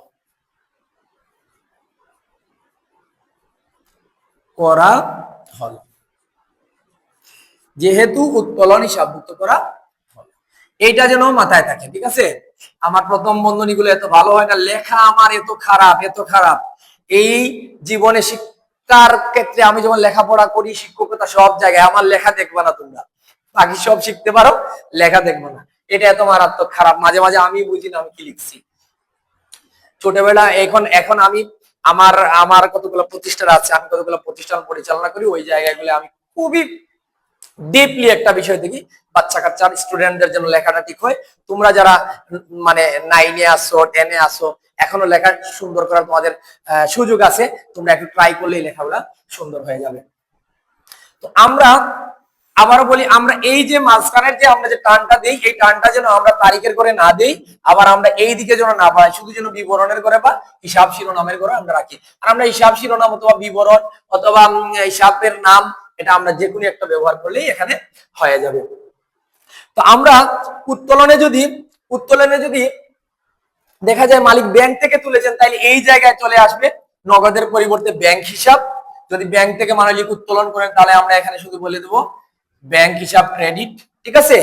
যেহেতু উত্তোলন হিসাবভুক্ত করা হলো, এইটা যেন মাথায় থাকে। ঠিক আছে, আমার প্রথম বন্ধনী গুলো এত ভালো হয় না, লেখা আমার এত খারাপ। এই জীবনে শিক্ষার ক্ষেত্রে আমি যখন লেখাপড়া করি, শিক্ষকতা সব জায়গায়, আমার লেখা দেখবা না তোমরা, বাকি সব শিখতে পারো, লেখা দেখবো না, এটা এত মারাত্মক খারাপ। মাঝে মাঝে আমি বুঝি না আমি কি লিখছি। ছোটবেলা এখন আমি আমার কতগুলো প্রতিষ্ঠান আছে, আমি কতগুলো প্রতিষ্ঠান পরিচালনা করি, ওই জায়গাগুলো আমি খুবই ডিপলি একটা বিষয় দেখি, বাচ্চা কাচ্চার স্টুডেন্টদের জন্য লেখাটা ঠিক হয়। তোমরা যারা মানে 9-এ আসো 10-এ আসো, এখনো লেখা সুন্দর করার তোমাদের সুযোগ আছে, তোমরা একটু ট্রাই করলেই লেখাগুলা সুন্দর হয়ে যাবে। তো আমরা আবারও বলি, আমরা এই যে মাঝখানের যে আমরা যে টানটা দেই, এই টানটা যেন আমরা তারিখের করে না দেই, আবার আমরা এই দিকে যেন না পাই, শুধু যেন বিবরণের করে বা হিসাব শিরোনামের করে আমরা রাখি। আর আমরা হিসাব শিরোনাম অথবা বিবরণ অথবা হিসাবের নাম, এটা আমরা যে কোনো একটা ব্যবহার করলেই এখানে হয়ে যাবে। তো আমরা উত্তোলনে যদি দেখা যায় মালিক ব্যাংক থেকে তুলেছেন, তাইলে এই জায়গায় চলে আসবে নগদের পরিবর্তে ব্যাংক হিসাব। যদি ব্যাংক থেকে মালিক উত্তোলন করেন, তাহলে আমরা এখানে শুধু বলে দেবো ব্যাংক হিসাব ক্রেডিট। ঠিক আছে,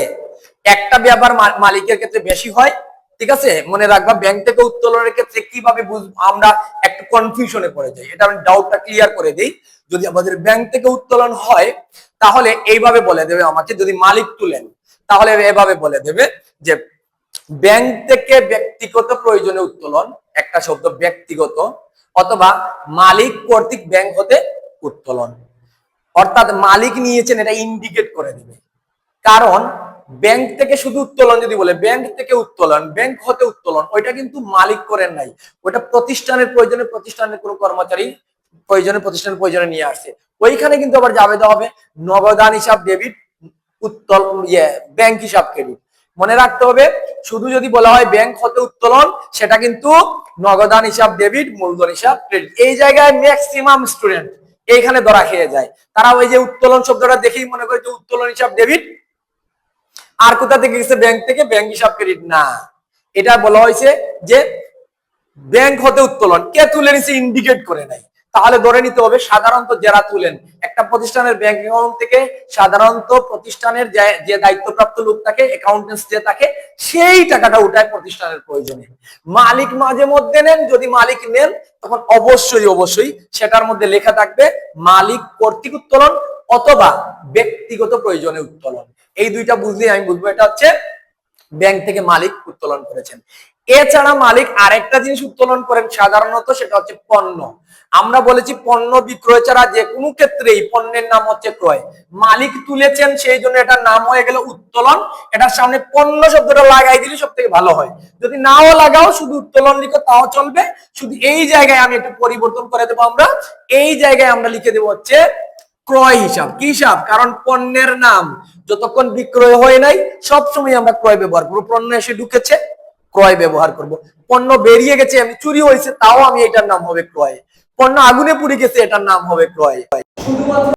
একটা ব্যাপার মালিকের ক্ষেত্রে বেশি হয়। ঠিক আছে, মনে রাখবা ব্যাংক থেকে উত্তোলনের ক্ষেত্রে কিভাবে আমরা একটু কনফিউশনে পড়ে যাই, এটা আমি ডাউটটা ক্লিয়ার করে দিই। যদি আমাদের ব্যাংক থেকে উত্তোলন হয় তাহলে এইভাবে বলে দেবে আমাকে, যদি মালিক তুলেন তাহলে এভাবে বলে দেবে যে ব্যাংক থেকে ব্যক্তিগত প্রয়োজনে উত্তোলন, একটা শব্দ ব্যক্তিগত, অথবা মালিক কর্তৃক ব্যাংক হতে উত্তোলন। অর্থাৎ মালিক নিয়েছেন এটা ইন্ডিকেট করে দিবে। কারণ ব্যাংক থেকে শুধু উত্তোলন যদি বলে ব্যাংক থেকে উত্তোলন, ব্যাংক হতে উত্তোলন, ওইটা কিন্তু মালিক করেন নাই, ওইটা প্রতিষ্ঠানের প্রয়োজনে, প্রতিষ্ঠানের কোনো কর্মচারী প্রতিষ্ঠানের প্রয়োজনে নিয়ে আসছে। ওইখানে কিন্তু আবার জাবেদা হবে নগদান হিসাব ডেবিট, ব্যাংক হিসাব ক্রেডিট। মনে রাখতে হবে শুধু যদি বলা হয় ব্যাংক হতে উত্তোলন, সেটা কিন্তু নগদান হিসাব ডেবিট, মূলধন হিসাব ক্রেডিট। এই জায়গায় ম্যাক্সিমাম স্টুডেন্ট এইখানে ধরা খেয়ে যায়। তারা ওই যে উত্তোলন শব্দটা দেখেই মনে করে যে উত্তোলন হিসাব ডেবিট, আর কোথা থেকে গেছে ব্যাংক থেকে, ব্যাংক হিসাব ক্রেডিট না। এটা বলা হয়েছে যে ব্যাংক হতে উত্তোলন, কে তুলে নিছে ইন্ডিকেট করে নাই। তাহলে ধরে নিতে হবে সাধারণত যারা তুলেন একটা প্রতিষ্ঠানের ব্যাংক অ্যাকাউন্ট থেকে, সাধারণত প্রতিষ্ঠানের যে দায়িত্বপ্রাপ্ত লোক থাকে, অ্যাকাউন্টেন্ট যে থাকে, সেই টাকাটা উঠায় প্রতিষ্ঠানের প্রয়োজনে। মালিক মাঝে মধ্যে নেন, যদি মালিক নেন তখন অবশ্যই সেটার মধ্যে লেখা থাকবে মালিক কর্তৃক উত্তোলন অথবা ব্যক্তিগত প্রয়োজনে উত্তোলন। এই দুইটা বুঝলে আমি বুঝবো এটা হচ্ছে ব্যাংক থেকে মালিক উত্তোলন করেছেন। এছাড়া মালিক আরেকটা জিনিস উত্তোলন করেন সাধারণত, সেটা হচ্ছে পণ্য। আমরা বলেছি পণ্য বিক্রয় ছাড়া যে কোনো ক্ষেত্রেই পণ্যের নাম হচ্ছে ক্রয়। মালিক তুলেছেন সেই জন্য এটার নাম হয়ে গেল উত্তোলন। এটার সামনে পণ্য শব্দটা লাগাই দিলে সব থেকে ভালো হয়। যদি নাও লাগাও শুধু উত্তোলন লিখো তাও চলবে। শুধু এই জায়গায় আমি একটু পরিবর্তন করে দেবো, আমরা এই জায়গায় আমরা লিখে দেবো হচ্ছে ক্রয় হিসাব। কি হিসাব? কারণ পণ্যের নাম যতক্ষণ বিক্রয় হয় নাই সবসময় আমরা ক্রয় ব্যবহার করবো। পণ্য এসে ঢুকেছে, ক্রয় ব্যবহার করব। পণ্য বেরিয়ে গেছে, আমি চুরি হয়েছে, তাও আমি এটার নাম হবে ক্রয়। পণ্য আগুনে পুড়ে গেছে, এটার নাম হবে ক্রয়। শুধুমাত্র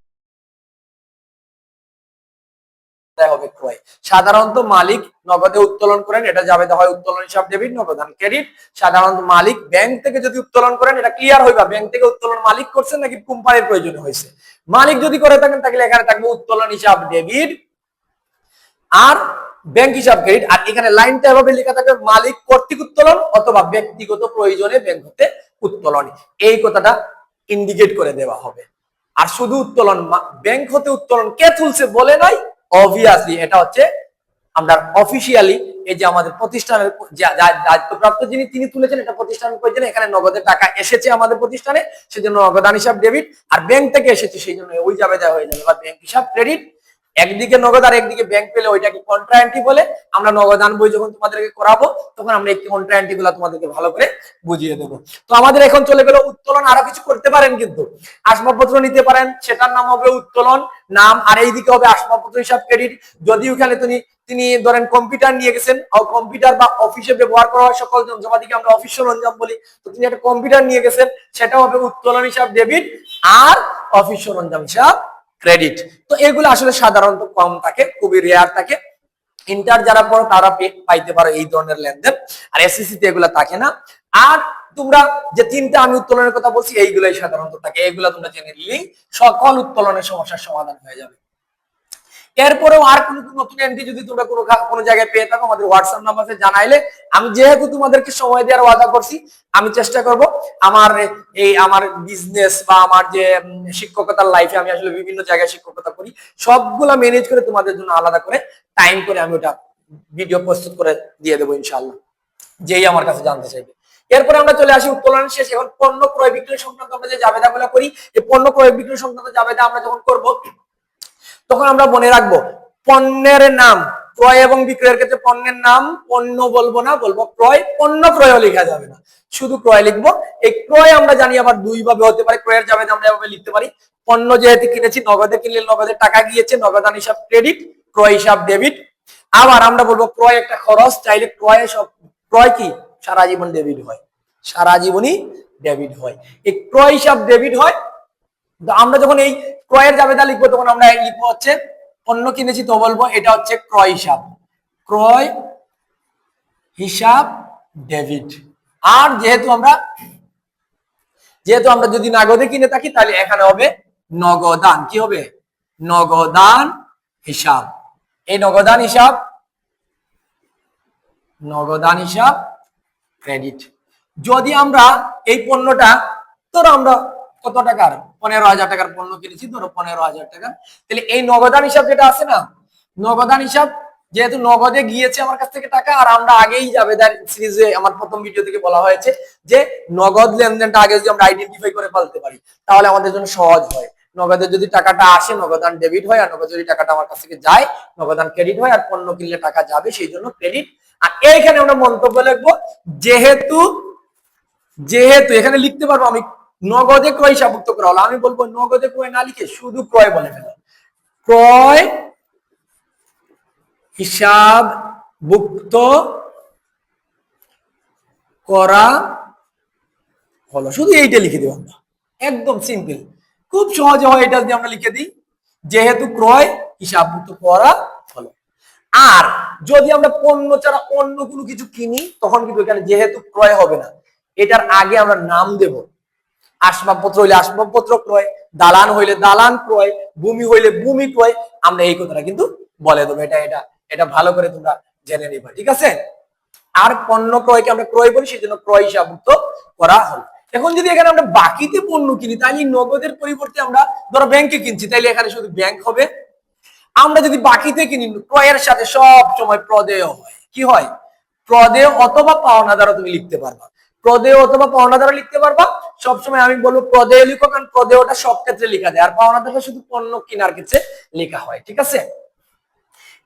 হবে ক্রয়। সাধারণত মালিক নগদে উত্তোলন করেন, এটা জাবেদা হয় উত্তোলন হিসাব ডেবিট, নগদান ক্রেডিট। সাধারণত মালিক ব্যাংক থেকে যদি উত্তোলন করেন, এটা ক্লিয়ার হইবা ব্যাংক থেকে উত্তোলন মালিক করছেন নাকি কোম্পানির প্রয়োজনে হয়েছে। মালিক যদি করে থাকেন তাহলে এখানে থাকবে উত্তোলন হিসাব ডেবিট আর ব্যাংক হিসাব ক্রেডিট। আর এখানে লাইনটা এভাবে লেখা থাকবে মালিক কর্তৃক উত্তোলন অথবা ব্যক্তিগত প্রয়োজনে ব্যাংক হতে উত্তোলন। এই কথাটা ইন্ডিকেট করে দেওয়া হবে। আর শুধু উত্তোলন, ব্যাংক হতে উত্তোলন কে তুলছে বলে নাই, অবভিয়াসলি এটা হচ্ছে আমরা অফিসিয়ালি এই যে আমাদের প্রতিষ্ঠানের দায়িত্বপ্রাপ্ত যিনি তিনি তুলেছেন, এটা প্রতিষ্ঠানের প্রয়োজনে। এখানে নগদের টাকা এসেছে আমাদের প্রতিষ্ঠানে, সেজন্য নগদান হিসাব ডেবিট। আর ব্যাংক থেকে এসেছে সেই জন্য ওই যাবে দেওয়া হয়ে যাবে বা ব্যাংক হিসাব ক্রেডিট। একদিকে নগদ আর একদিকে ব্যাংক পেলে ওইটাকে কন্ট্রা এন্ট্রি বলে। আমরা নগদান বই যখন তোমাদেরকে করাবো তখন আমরা এই কন্ট্রা এন্ট্রি গুলো তোমাদেরকে ভালো করে বুঝিয়ে দেবো। তো আমাদের এখন চলে গেল উত্তোলন। আরো কিছু করতে পারেন কিন্তু, আসবাবপত্র নিতে পারেন, সেটার নাম হবে উত্তোলন নাম, আর এইদিকে হবে আসবাবপত্র হিসাব ক্রেডিট। যদি ওখানে তিনি ধরেন কম্পিউটার নিয়ে গেছেন, কম্পিউটার বা অফিসে ব্যবহার করা হয় সকল যন্ত্রপাতিকে আমরা অফিস সরঞ্জাম বলি, তো তিনি একটা কম্পিউটার নিয়ে গেছেন, সেটা হবে উত্তোলন হিসাব ডেবিট আর অফিস সরঞ্জাম হিসাব ক্রেডিট। তো এগুলো আসলে সাধারণত কম থাকে, খুবই রেয়ার থাকে। ইন্টার যারা পড়ো তারা পাইতে পারো এই ধরনের লেনদেন, আর এসএসসি তে এগুলো থাকে না। আর তোমরা যে তিনটা আমি উত্তোলনের কথা বলছি এইগুলাই সাধারণত থাকে, এইগুলা তোমরা জেনে নিলেই সকল উত্তোলনের সমস্যার সমাধান হয়ে যাবে। এরপরেও আর কোন নতুন এন্ট্রি যদি তোমরা কোনো জায়গায় পেয়ে থাকো আমাদের হোয়াটসঅ্যাপ নাম্বারে জানাইলে, আমি যেহেতু তোমাদেরকে সময় দেওয়ার ওয়াদা করছি, আমি চেষ্টা করব আমার বিজনেস বা আমার যে শিক্ষকতার লাইফে আমি আসলে বিভিন্ন জায়গায় শিক্ষকতা করি, সবগুলা ম্যানেজ করে তোমাদের জন্য আলাদা করে টাইম করে আমি ওটা ভিডিও প্রস্তুত করে দিয়ে দেবো ইনশাআল্লাহ, যেই আমার কাছে জানতে চাইবে। এরপরে আমরা চলে আসি উত্তোলনের শেষ। এখন পণ্য ক্রয় বিক্রয় সংক্রান্ত আমরা যে জাবেদাগুলো করি, এই পণ্য ক্রয় বিক্রয় সংক্রান্ত জাবেদা আমরা যখন করব তখন আমরা মনে রাখবো পণ্যের নাম, ক্রয় এবং বিক্রয়ের ক্ষেত্রে পণ্যের নাম পণ্য বলবো না, বলবো ক্রয়। পণ্য ক্রয় লেখা যাবে না, শুধু ক্রয় লিখবো। এই ক্রয় আমরা জানি আবার দুই ভাবে হতে পারে। ক্রয়ের জাবেদা আমরা এভাবে লিখতে পারি, পণ্য যেহেতু কিনেছি, নগদে কিনলে নগদের টাকা গিয়েছে, নগদান হিসাব ক্রেডিট, ক্রয় হিসাব ডেবিট। আবার আমরা বলবো ক্রয় একটা খরচ, চাইলে ক্রয় কি সারা জীবন ডেবিট হয়, সারা জীবনই ডেবিট হয়। এই ক্রয় হিসাব ডেবিট হয়। আমরা যখন এই ক্রয়ের জাবেদা লিখবো তখন আমরা লিখবো হচ্ছে পণ্য কিনেছি তো বলবো এটা হচ্ছে ক্রয় হিসাব, ক্রয় হিসাব ডেবিট। আর যেহেতু আমরা যদি নগদে কিনে থাকি তাহলে এখানে হবে নগদান। কি হবে? নগদান হিসাব। এই নগদান হিসাব, নগদান হিসাব ক্রেডিট। যদি আমরা এই পণ্যটা, ধরো আমরা কত টাকার, 15,000 টাকার পণ্য কিনেছি, ধরো 15,000 টাকা, তাহলে এই নগদান হিসাব যেটা আছে না, নগদান হিসাব যেহেতু নগদে গিয়েছে আমার কাছ থেকে টাকা, আর আমরা আগেই জাবেদার সিরিজে আমার প্রথম ভিডিও থেকে বলা হয়েছে যে নগদ লেনদেনটা আগে যদি আমরা আইডেন্টিফাই করে ফেলতে পারি তাহলে আমাদের জন্য সহজ হয়। নগদে যদি টাকাটা আসে নগদান ডেবিট হয়, আর নগদ যদি টাকাটা আমার কাছ থেকে যায় নগদান ক্রেডিট হয়, আর পণ্য কিনলে টাকা যাবে সেই জন্য ক্রেডিট। আর এইখানে আমরা মন্তব্য লিখবো যেহেতু, যেহেতু এখানে লিখতে পারবো আমি নগদে ক্রয় হিসাবভুক্ত করা হলো, আমি বলবো নগদে ক্রয় না লিখে শুধু ক্রয় বলে ফেলো, ক্রয় হিসাবভুক্ত করা হলো, শুধু এইটা লিখে দেবো আমরা, একদম সিম্পল, খুব সহজে হয় এটা যদি আমরা লিখে দিই যেহেতু ক্রয় হিসাবভুক্ত করা হলো। আর যদি আমরা পণ্য ছাড়া অন্য কোনো কিছু কিনি তখন কিন্তু এখানে যেহেতু ক্রয় হবে না, এটার আগে আমরা নাম দেব, আসবাবপত্র হইলে আসবাবপত্র ক্রয়, দালান হইলে দালান ক্রয়, ভূমি হইলে ভূমি ক্রয়, আমরা এই কথাটা কিন্তু বলে দেবো। এটা এটা এটা ভালো করে তোমরা জেনে নিবা, ঠিক আছে। আর পণ্য ক্রয়কে আমরা ক্রয় বলি, সেই জন্য ক্রয় হিসাবভুক্ত করা হলো। এখন যদি এখানে আমরা বাকিতে পণ্য কিনি তাহলে নগদের পরিবর্তে আমরা ধরো ব্যাংকে কিনছি, তাইলে এখানে শুধু ব্যাংক হবে। আমরা যদি বাকিতে কিনি ক্রয়ের সাথে সব সময় প্রদেয় হয়, কি হয়, প্রদেয় অথবা পাওনাদারও তুমি লিখতে পারবা, প্রদেয় অথবা পাওনাদারও লিখতে পারবা। সবসময় আমি বলবো প্রদেয় লিখো, কারণ প্রদেয়টা সব ক্ষেত্রে লেখা যায়, আর পাওনাদারটা শুধু পণ্য কেনার ক্ষেত্রে লেখা হয়, ঠিক আছে।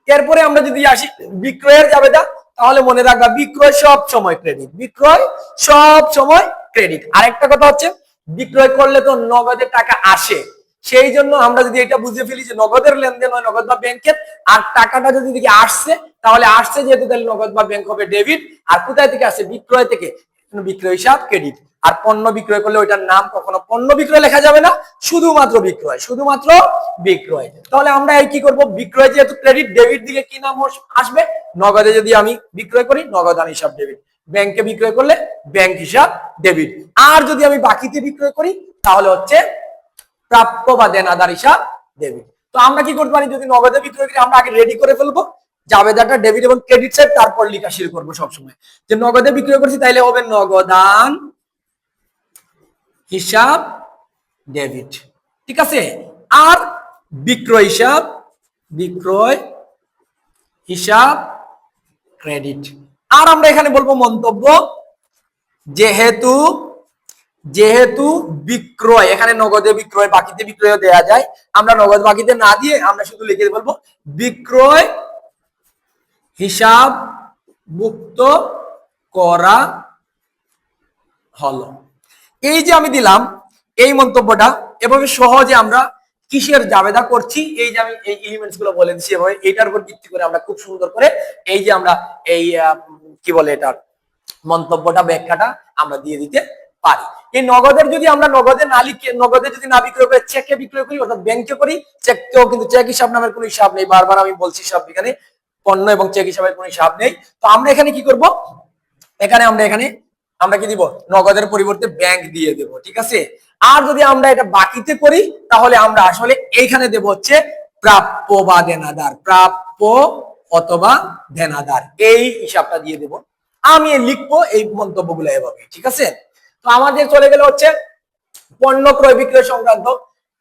এরপরে আমরা যদি আসি বিক্রয়ের জাবেদা, তাহলে মনে রাখবা বিক্রয় সব সময় ক্রেডিট, বিক্রয় সব সময় ক্রেডিট। আরেকটা কথা হচ্ছে বিক্রয় করলে তো নগদে টাকা আসে, সেই জন্য আমরা যদি এটা বুঝে ফেলি যে নগদের লেনদেন হয় নগদ বা ব্যাংকের, আর টাকাটা যদি দেখি আসছে তাহলে আসছে যেহেতু তাহলে নগদ বা ব্যাংক হবে ডেবিট, আর কোথায় থেকে আসছে, বিক্রয় থেকে, বিক্রয় হিসাব ক্রেডিট। আর পণ্য বিক্রয় করলে ওইটার নাম কখনো পণ্য বিক্রয় লেখা যাবে না, শুধুমাত্র বিক্রয়, শুধুমাত্র বিক্রয়। তাহলে আমরা এই কি করব, বিক্রয় যেহেতু ক্রেডিট, ডেবিট দিকে কি নাম আসবে, নগদে যদি আমি বিক্রয় করি নগদান হিসাব ডেবিট, ব্যাংকে বিক্রয় করলে ব্যাংক হিসাব ডেবিট, আর যদি আমি বাকিতে বিক্রয় করি তাহলে হচ্ছে প্রাপ্য বা দেনাদার হিসাব ডেবিট। তো আমরা কি করতে পারি, যদি নগদে বিক্রয় করি আমরা আগে রেডি করে ফেলবো জাবেদাটা ডেবিট এবং ক্রেডিট সাইড, তারপর লেখা শুরু করবো সবসময় যে নগদে বিক্রয় করছি তাইলে হবে নগদান হিসাব ডেবিট, ঠিক আছে। আর বিক্রয় হিসাব, বিক্রয় হিসাব ক্রেডিট। আর আমরা এখানে বলবো মন্তব্য যেহেতু, যেহেতু বিক্রয়, এখানে নগদে বিক্রয় বাকিতে বিক্রয় দেয়া যায়, আমরা নগদ বাকিতে না দিয়ে আমরা শুধু লিখে বলবো বিক্রয় হিসাব মুক্ত করা হলো। এই যে আমি দিলাম এই মন্তব্যটা, এভাবে সহজে আমরা কিসের জাবেদা করছি, এই যে আমি এই এলিমেন্টস গুলো বলে দিচ্ছি, এভাবে এইটার উপর ভিত্তি করে আমরা খুব সুন্দর করে এই যে আমরা এই কি বলে এটার মন্তব্যটা, ব্যাখ্যাটা আমরা দিয়ে দিতে পারি। এই নগদের যদি আমরা নগদে না লিখে, নগদে যদি না বিক্রয় করে চেকে বিক্রয় করি অর্থাৎ ব্যাংকে করি, চেকতেও কিন্তু চেক হিসাব নামের কোনো হিসাব নেই, বারবার আমি বলছি সব এখানে পণ্য এবং চেক হিসাবের কোনো হিসাব নেই। তো আমরা এখানে কি করব, এখানে আমরা কি দিব, নগদের পরিবর্তে ব্যাংক দিয়ে দেব, ঠিক আছে। আর যদি আমরা এটা বাকিতে করি তাহলে আমরা আসলে এইখানে দেব হচ্ছে প্রাপ্য বা দেনাদার, প্রাপ্য অথবা দেনাদার, এই হিসাবটা দিয়ে দেব। আমি লিখবো এই মন্তব্যগুলো এভাবে, ঠিক আছে। তো আমাদের চলে গেল হচ্ছে পণ্য ক্রয় বিক্রয় সংক্রান্ত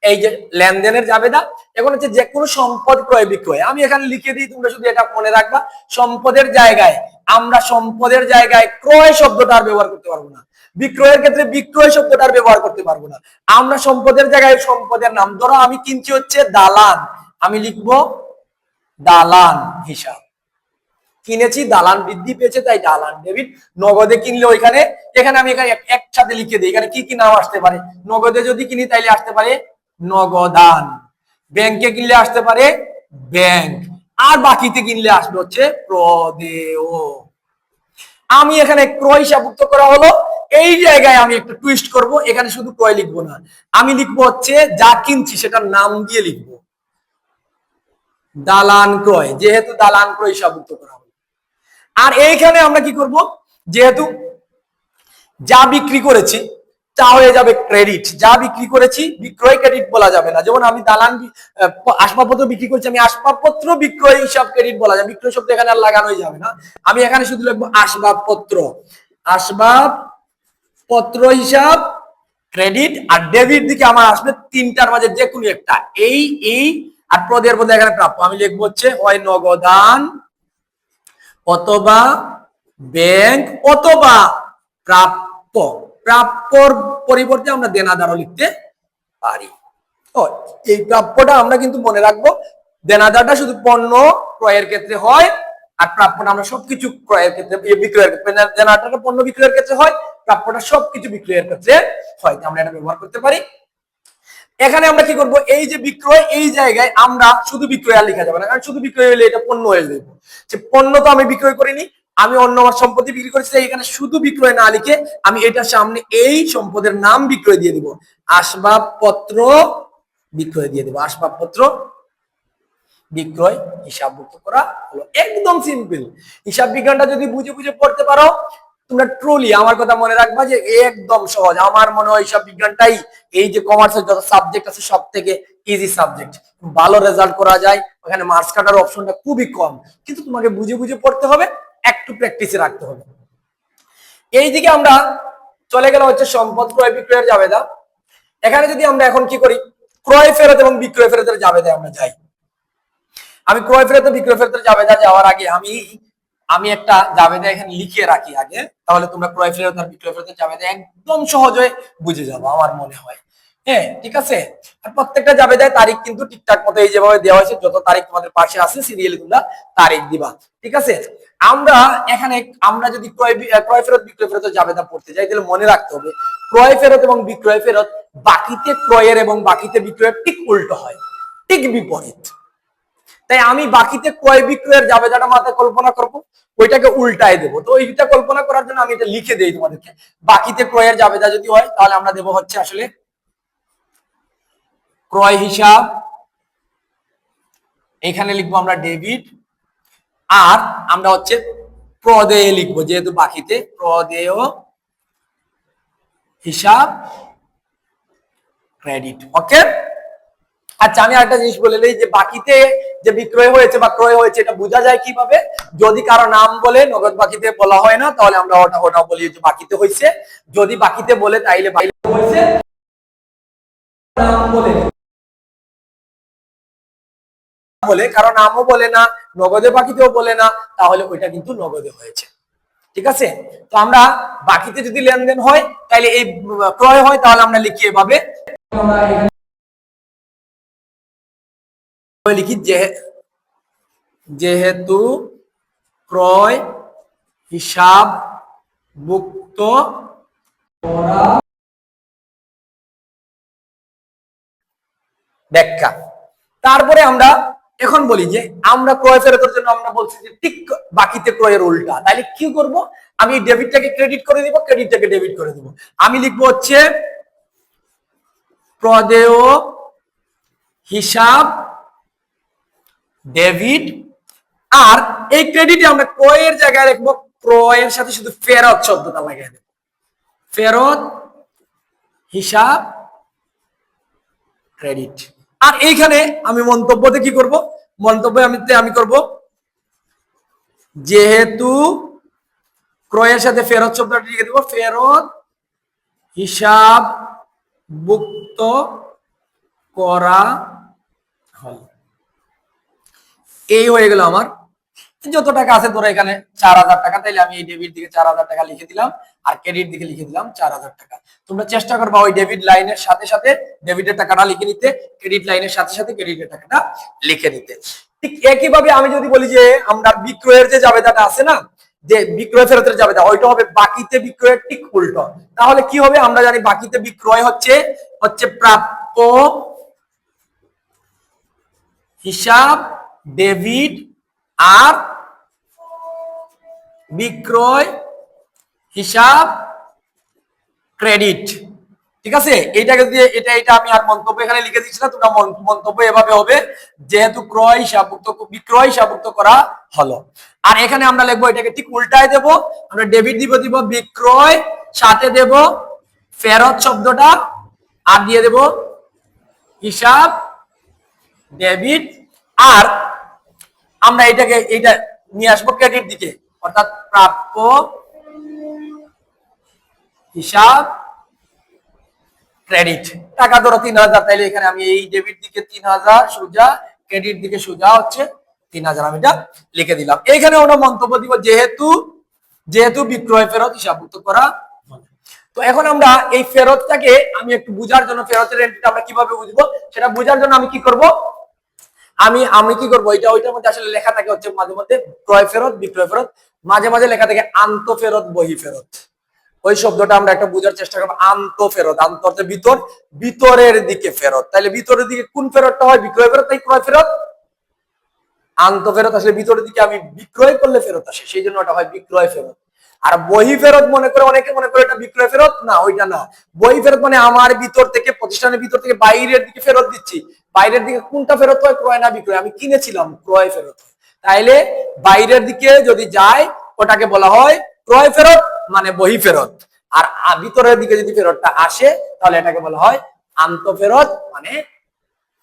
এই যে লেনদেনের জাবেদা। এখন হচ্ছে যে কোনো সম্পদ ক্রয় বিক্রয়, আমি এখানে লিখে দিই, তোমরা শুধু এটা মনে রাখবা, সম্পদের জায়গায় আমরা সম্পদের জায়গায় ক্রয় শব্দটা আর ব্যবহার করতে পারবো না, বিক্রয়ের ক্ষেত্রে বিক্রয় শব্দটা আর ব্যবহার করতে পারবো না। আমরা সম্পদের জায়গায় সম্পদের নাম, ধরো আমি কিনছি হচ্ছে দালান, আমি লিখবো দালান হিসাব, কিনেছি দালান বৃদ্ধি পেয়েছে তাই দালান ডেবিট। নগদে কিনলে ওইখানে, এখানে আমি এখানে একসাথে লিখে দিই, এখানে কি কি নাম আসতে পারে, নগদে যদি কিনি তাইলে আসতে পারে নগদান, ব্যাংকে কিনলে আসতে পারে ব্যাংক, আর বাকিতে কিনলে আসবে হচ্ছে প্রদেয়। আমি এখানে ক্রয় হিসাবভুক্ত করা হলো, এই জায়গায় আমি একটু টুইস্ট করব, এখানে শুধু ক্রয় লিখবো না, আমি লিখবো হচ্ছে যা কিনছি সেটার নাম দিয়ে লিখবো দালান ক্রয়, যেহেতু দালান ক্রয় হিসাবভুক্ত করা হলো। আর এইখানে আমরা কি করব, যেহেতু যা বিক্রি করেছি তা হয়ে যাবে ক্রেডিট। যা বিক্রি করেছি বিক্রয় ক্রেডিট বলা যাবে না। যেমন আমি দালান আসবাবপত্র বিক্রি করছি, আমি আসবাবপত্র বিক্রয় হিসাব ক্রেডিট বলা যাবে, বিক্রয় শব্দ এখানে আর লাগানোই যাবে না। আমি এখানে শুধু লিখবো আসবাবপত্র, আসবাবপত্র হিসাব ক্রেডিট। আর ডেবিট দিকে আমার আসবে তিনটার মাঝে যে কোনো একটা, এই আর প্রদের বলতে এখানে প্রাপ্য। আমি লিখবো হচ্ছে হয় নগদান অথবা ব্যাংক অথবা প্রাপ্য। প্রাপ্যর পরিবর্তে আমরা দেনাদারও লিখতে পারি। ও এই প্রাপ্যটা আমরা কিন্তু মনে রাখবো, দেনাদারটা শুধু পণ্য ক্রয়ের ক্ষেত্রে হয়, আর প্রাপ্যটা আমরা সবকিছু ক্রয়ের ক্ষেত্রে, বিক্রয়ের ক্ষেত্রে, দেনাদারটা পণ্য বিক্রয়ের ক্ষেত্রে হয়, প্রাপ্যটা সবকিছু বিক্রয়ের ক্ষেত্রে হয়। আমরা এটা ব্যবহার করতে পারি। এখানে আমরা কি করব, এই যে বিক্রয়, এই জায়গায় আমরা শুধু বিক্রয় আর লেখা যাবে না, কারণ শুধু বিক্রয় হলে এটা পণ্য হয়ে যাবে। যে পণ্য তো আমি বিক্রয় করিনি, আমি অন্য আমার সম্পত্তি বিক্রি করেছি, এখানে শুধু বিক্রয় না লিখে আমি এটার সামনে এই সম্পদের নাম বিক্রয় দিয়ে দিব, আসবাবপত্র বিক্রয় দিয়ে দিব। আসবাবপত্র বিক্রয় হিসাবভুক্ত করা হলো। একদম সিম্পল। হিসাব বিজ্ঞানটা যদি বুঝে বুঝে পড়তে পারো তোমরা ট্রুলি আমার কথা মনে রাখবা যে একদম সহজ। আমার মনে হয় হিসাব বিজ্ঞানটাই এই যে কমার্সের যত সাবজেক্ট আছে সব থেকে ইজি সাবজেক্ট, ভালো রেজাল্ট করা যায়, ওখানে মার্কস কাটার অপশনটা খুবই কম, কিন্তু তোমাকে বুঝে বুঝে পড়তে হবে, একটু প্র্যাকটিসে রাখতে হবে। এইদিকে আমরা চলে গেল হচ্ছে সম্পদ ক্রয় বিক্রয়ের জাবেদা। এখানে যদি আমরা এখন কি করি, ক্রয় ফেরত এবং বিক্রয় ফেরতের জাবেদায় আমরা যাই। আমি ক্রয় ফেরত বিক্রয় ফেরতের জাবেদা যাওয়ার আগে আমি একটা জাবেদা এখানে লিখে রাখি আগে, তাহলে তোমরা ক্রয় ফেরত আর বিক্রয় ফেরতের জাবেদা একদম সহজে বুঝে যাবো আমার মনে হয়। হ্যাঁ ঠিক আছে। আর প্রত্যেকটা জাবেদায় তারিখ কিন্তু ঠিকঠাক মতো এই যেভাবে দেওয়া হয়েছে, যত তারিখ তোমাদের পাশে আছে সিরিয়ালি তোমরা তারিখ দিবা, ঠিক আছে। আমরা এখানে আমরা যদি ক্রয় ফেরত বিক্রয় ফেরতের জাবেদা পড়তে যাই, তাহলে মনে রাখতে হবে ক্রয় ফেরত এবং বিক্রয় ফেরত বাকিতে ক্রয়ের এবং বাকিতে বিক্রয়ের ঠিক উল্টো হয়, ঠিক বিপরীত। তাই আমি বাকিতে ক্রয় বিক্রয়ের জাবেদাটা মাথায় কল্পনা করব, ওইটাকে উল্টায় দেবো। তো ওইটা কল্পনা করার জন্য আমি এটা লিখে দেই তোমাদেরকে। বাকিতে ক্রয়ের জাবেদা যদি হয় তাহলে আমরা দেবো হচ্ছে আসলে ক্রয় হিসাব, এখানে লিখবো আমরা ডেবিট, আর আমরা হচ্ছে প্রদেয় লিখবো, যেহেতু বাকিতে প্রদেয় হিসাব ক্রেডিট। ওকে। আচ্ছা আমি আরেকটা জিনিস বলে নেই, যে বাকিতে যে বিক্রয় হয়েছে বা ক্রয় হয়েছে এটা বোঝা যায় কিভাবে, যদি কারো নাম বলে নগদ বাকিতে বলা হয় না, তাহলে আমরা ওটা বলি যে বাকিতে হয়েছে। যদি বাকিতে বলে তাইলে বাকিতে হয়েছে, নাম বলে কারো নামও বলে না, নগদে বাকিতেও বলে না, তাহলে ওইটা কিন্তু নগদে হয়েছে, ঠিক আছে। তো আমরা বাকিতে যদি লেনদেন হয় তাহলে এই ক্রয় হয়, তাহলে আমরা লিখি এভাবে, লিখি যেহেতু ক্রয় হিসাবভুক্ত করা ব্যাখ্যা। তারপরে আমরা এখন বলি যে আমরা ক্রয় ফেরতের জন্য আমরা বলছি যে ঠিক বাকিতে ক্রয়ের উল্টা, তাহলে কি করব, আমি ডেবিটটাকে ক্রেডিট করে দিব, ক্রেডিটটাকে ডেবিট করে দিব। আমি লিখবো হচ্ছে প্রদেয় হিসাব ডেবিট, আর এই ক্রেডিটে আমরা ক্রয়ের জায়গায় লিখবো ক্রয়ের সাথে শুধু ফেরত শব্দটা লাগিয়ে দেব, ফেরত হিসাব ক্রেডিট। আর এইখানে আমি মন্তব্যতে কি করব, মন্তব্যে আমি করব যেহেতু ক্রয়ের সাথে ফেরত শব্দটা লিখে দেব, ফেরত হিসাবভুক্ত করা হয়। এই হয়ে গেল আমার। যত টাকা আছে ধরো এখানে 4000 টাকা, তাইলে আমি এই ডেবিট দিকে 4000 টাকা লিখে দিলাম, আর ক্রেডিট দিকে লিখে দিলাম 4000 টাকা। তোমরা চেষ্টা করবা ওই ডেবিট লাইনের সাথে সাথে ডেবিটের টাকাটা লিখে নিতে, ক্রেডিট লাইনের সাথে সাথে ক্রেডিটের টাকাটা লিখে নিতে। ঠিক একইভাবে আমি যদি বলি যে আমরা বিক্রয়ের যে জাবেদাটা আছে না, যে বিক্রয় ফেরতের জাবেদা, ওইটা হবে বাকিতে বিক্রয়ের ঠিক উল্টো। তাহলে কি হবে, আমরা জানি বাকিতে বিক্রয় হচ্ছে প্রাপ্য হিসাব ডেবিট, আর বিক্রয় হিসাব ক্রেডিট, ঠিক আছে। এইটাকে দিয়ে এটা আমি আর মন্তব্য এখানে লিখে দিচ্ছি না, তোমরা মন্তব্য এভাবে হবে যেহেতু ক্রয় হিসাবভুক্ত বিক্রয় হিসাবভুক্ত করা হলো। আর এখানে আমরা লিখবো এটাকে ঠিক উল্টায় দেব, আমরা ডেবিট দিব বিক্রয়, সাথে দেব ফেরত শব্দটা আর দিয়ে দেব হিসাব ডেবিট, আর আমরা এইটা নিয়ে আসবো ক্রেডিট দিকে, অর্থাৎ প্রাপ্য হিসাব ক্রেডিট। টাকা ধরো 3000, তাইলে এখানে আমি এই ডেবিট দিকে 3000 সোজা, ক্রেডিট দিকে সোজা হচ্ছে 3000, আমি এটা লিখে দিলাম। এইখানে আমরা মন্তব্য দিব যেহেতু বিক্রয় ফেরত হিসাবভুক্ত করা। তো এখন আমরা এই ফেরতটাকে আমি একটু বুঝার জন্য, ফেরতের এন্ট্রিটা আমরা কিভাবে বুঝবো সেটা বুঝার জন্য আমি কি করব, আমি কি করবো, ওইটার মধ্যে আসলে লেখা থাকে হচ্ছে মাঝে মধ্যে ক্রয় ফেরত বিক্রয় ফেরত, মাঝে মাঝে লেখা থাকে আন্ত ফেরত বহি ফেরত। ওই শব্দটা আমরা একটা বোঝার চেষ্টা করবো। আন্ত ফেরত, আন্ত অর্থে ভিতর, ভিতরের দিকে ফেরত, তাহলে ভিতরের দিকে কোন ফেরতটা হয়? বিক্রয় ফেরত, তাই ক্রয় ফেরত। আন্ত ফেরত আসলে ভিতরের দিকে আমি বিক্রয় করলে ফেরত আসে, সেই জন্য ওটা হয় বিক্রয় ফেরত। আর বহি ফেরত অনেকে মনে করে এটা বিক্রয় ফেরত, না ওইটা না। বহি ফেরত মানে আমার ভিতর থেকে, প্রতিষ্ঠানের ভিতর থেকে বাইরের দিকে ফেরত দিচ্ছি। বাইরের দিকে কোনটা ফেরত হয়? ক্রয় না বিক্রয়, আমি কিনেছিলাম, ক্রয় ফেরত। তাইলে বাইরের দিকে যদি যায় ওটাকে বলা হয় ক্রয় ফেরত, মানে বহি ফেরত। আর ভিতরের দিকে যদি ফেরতটা আসে তাহলে এটাকে বলা হয় আন্ত ফেরত, মানে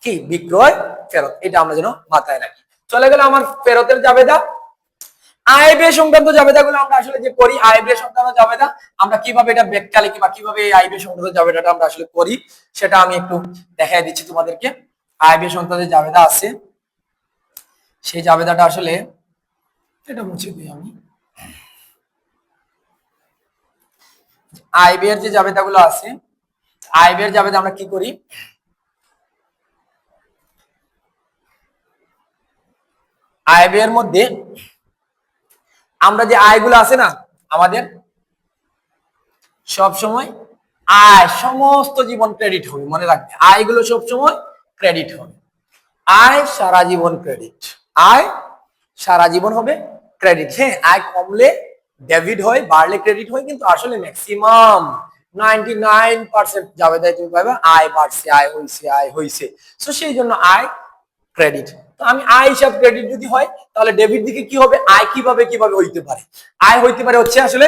কি বিক্রয় ফেরত। এটা আমরা যেন মাথায় রাখি। চলে গেল আমার ফেরতের জাবেদা। আয় ব্যয় সংক্রান্ত জাবেদাগুলো আমরা আসলে যে করি, আয় ব্যয় সংক্রান্ত জাবেদা আমরা কিভাবে এটা ব্যাখ্যা লিখি বা কিভাবে এই আয় ব্যয় সংক্রান্ত জাবেদাটা আমরা আসলে করি সেটা আমি একটু দেখাই দিচ্ছি তোমাদেরকে। আয় ব্যয় সংক্রান্ত জাবেদা আছে, সেই জাবেদাটা আসলে এটা মুছে দিই আমি। আয় ব্যয়ের যে জাবেদাগুলো আছে, আয় ব্যয়ের জাবেদা আমরা কি করি, আয় ব্যয়ের মধ্যে আমরা যে আয়গুলো আছে না আমাদের, সব সময় আয় সমস্ত জীবন ক্রেডিট হবে, মনে রাখবে আয়গুলো সব সময় ক্রেডিট হবে। আয় সারা জীবন ক্রেডিট, আয় সারা জীবন হবে ক্রেডিট। হ্যাঁ, আয় কমলে ডেবিট হয়, বাড়লে ক্রেডিট হয়, কিন্তু আসলে ম্যাক্সিমাম 99% যাবে তাই তুমি পাবে আয় বাড়ছে, আয় হইছে, আয় হইছে। সো সেই জন্য আয় ক্রেডিট। তো আমি আয় হিসাব ক্রেডিট যদি হয় তাহলে ডেবিট দিকে কি হবে? আয় কিভাবে হইতে পারে? আয় হইতে পারে হচ্ছে আসলে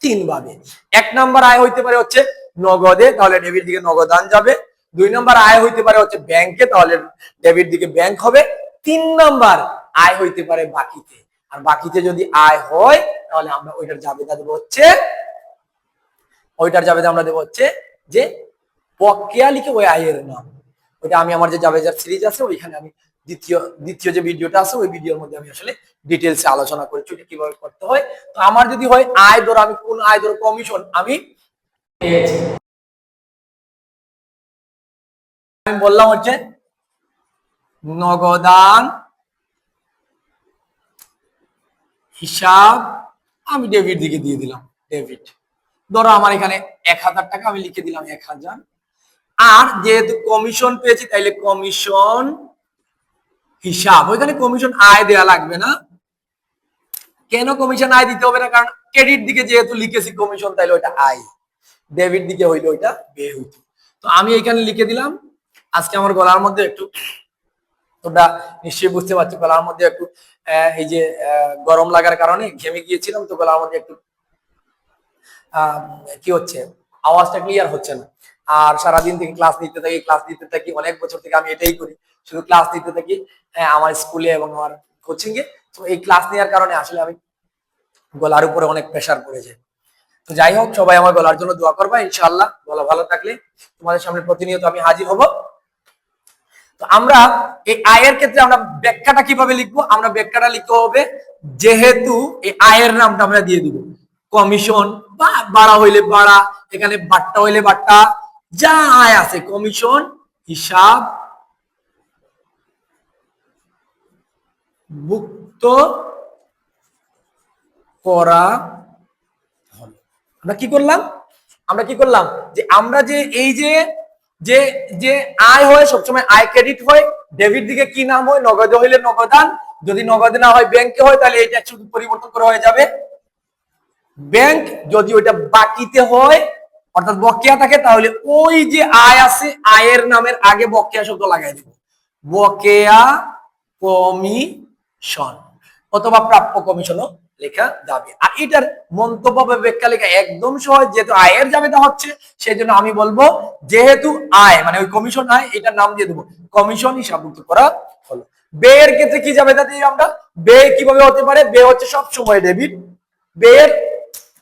3 ভাবে। 1 নাম্বার আয় হইতে পারে হচ্ছে নগদে, তাহলে ডেবিট দিকে নগদান যাবে। 2 নাম্বার আয় হইতে পারে হচ্ছে ব্যাংকে, তাহলে ডেবিট দিকে ব্যাংক হবে। 3 নাম্বার আয় হইতে পারে বাকিতে, আর বাকিতে যদি আয় হয় তাহলে আমরা ওইটার জাবেদা দেব হচ্ছে, ওইটার জাবেদা আমরা দেব হচ্ছে যে বকেয়া লিখে ওই আয়ের নাম। ওইটা আমি আমার যে জাবেদার সিরিজ আছে ওইখানে আমি দ্বিতীয় যে ভিডিওটা আছে ওই ভিডিওর মধ্যে আমি আসলে ডিটেইলসে আলোচনা করেছি ওটা কিভাবে করতে হয়। তো আমার যদি হয় আয় ধরো, আমি কোন আয় ধরো কমিশন আমি বললাম হচ্ছে নগদান হিসাব, আমি ডেবিট দিকে দিয়ে দিলাম ডেবিট। ধরো আমার এখানে 1000 টাকা, আমি লিখে দিলাম 1000। আর যেহেতু কমিশন পেয়েছি তাইলে কমিশন হিসাব, ওইখানে কমিশন আয় দেয়া লাগবে না। কেন কমিশন আয় দিতে হবে না? কারণ ক্রেডিট দিকে যেহেতু লিখেছি কমিশন, তাইলে ওইটা আয়, ডেবিট দিকে হইলে ওইটা ব্যয় হইতো। তো আমি এখানে লিখে দিলাম। আজকে আমার গলার মধ্যে একটু, তোমরা নিশ্চয়ই বুঝতে পারছো, গলার মধ্যে একটু এই যে গরম লাগার কারণে ঘেমে গিয়েছিলাম, তো গলার মধ্যে একটু কি হচ্ছে, আওয়াজটা ক্লিয়ার হচ্ছে না। আর সারাদিন থেকে ক্লাস নিতে থাকি, অনেক বছর থেকে আমি এটাই করি, শুধু ক্লাস নিতে থাকি আমার স্কুলে এবং আমার কোচিং এ। তো এই ক্লাস নেওয়ার কারণে আসলে আমি গলার উপরে অনেক প্রেসার পড়ে যায়। তো যাই হোক, সবাই আমার গলার জন্য দোয়া করবা, ইনশাআল্লাহ গলা ভালো থাকলে তোমাদের সামনে প্রতিনিয়ত আমি হাজির হব। তো আমরা এই আয়ের ক্ষেত্রে আমরা ব্যাখ্যাটা কিভাবে লিখবো? আমরা ব্যাখ্যাটা লিখতে হবে যেহেতু এই আয়ের নামটা আমরা দিয়ে দিব কমিশন, বা বাড়া হইলে বাড়া, এখানে বাট্টা হইলে বাট্টা, যা আয় আছে কমিশন হিসাব ভুক্ত করা হলো। আমরা কি করলাম যে আমরা যে এই যে যে যে আয় হয় সবসময় আয় ক্রেডিট হয়, ডেবিট দিকে কি নাম হয়? নগদে হইলে নগদান, যদি নগদে না হয় ব্যাংকে হয়, তাহলে এটা শুধু পরিবর্তন করা হয়ে যাবে ব্যাংক। যদি ওইটা বাকিতে হয় অর্থাৎ বকেয়া থাকে, তাহলে ওই যে আয় আছে আয়ের নামের আগে বকেয়া শব্দ লাগাই দেব, বকেয়া কমিশন। অথবা প্রাপ্য কমিশনও লেখা যাবে। আর এটার মন্তব্য বা ব্যাখ্যা লেখা একদম সহজ, যেহেতু আয়ের জাবেদা হচ্ছে সেই জন্য আমি বলবো যেহেতু আয় মানে ওই কমিশন আয়, এটার নাম দিয়ে দেবো কমিশন হিসাবভুক্ত করা হলো। ব্যয়ের ক্ষেত্রে কি জাবেদা দিই আমরা? ব্যয় কিভাবে হতে পারে? ব্যয় হচ্ছে সব সময় ডেবিট। ব্যয়ের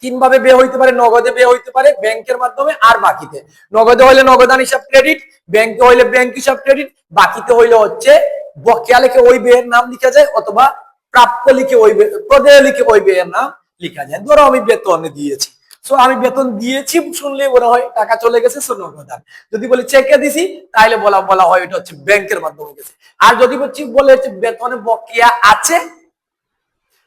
তিন ভাবে ব্যয় হইতে পারে, নগদে ব্যয় হইতে পারে, ব্যাংকের মাধ্যমে, আর বাকিতে। নগদে হইলে নগদান হিসাব ক্রেডিট, ব্যাংকে হইলে ব্যাংক হিসাব ক্রেডিট, বাকিতে হইলে হচ্ছে বকেয়া লিখে ওই ব্যয়ের নাম লিখা যায়, অথবা প্রাপ্য লিখে ওই প্রদেয় লিখে ওই ব্যয়ের নাম লিখা যায়। ধরো আমি বেতনে দিয়েছি, সো আমি বেতন দিয়েছি শুনলে মনে হয় টাকা চলে গেছে, সো নগদান। যদি বলি চেকে দিছি তাহলে বলা হয় এটা হচ্ছে ব্যাংকের মাধ্যমে গেছে। আর যদি বলে হচ্ছে বেতনে বকেয়া আছে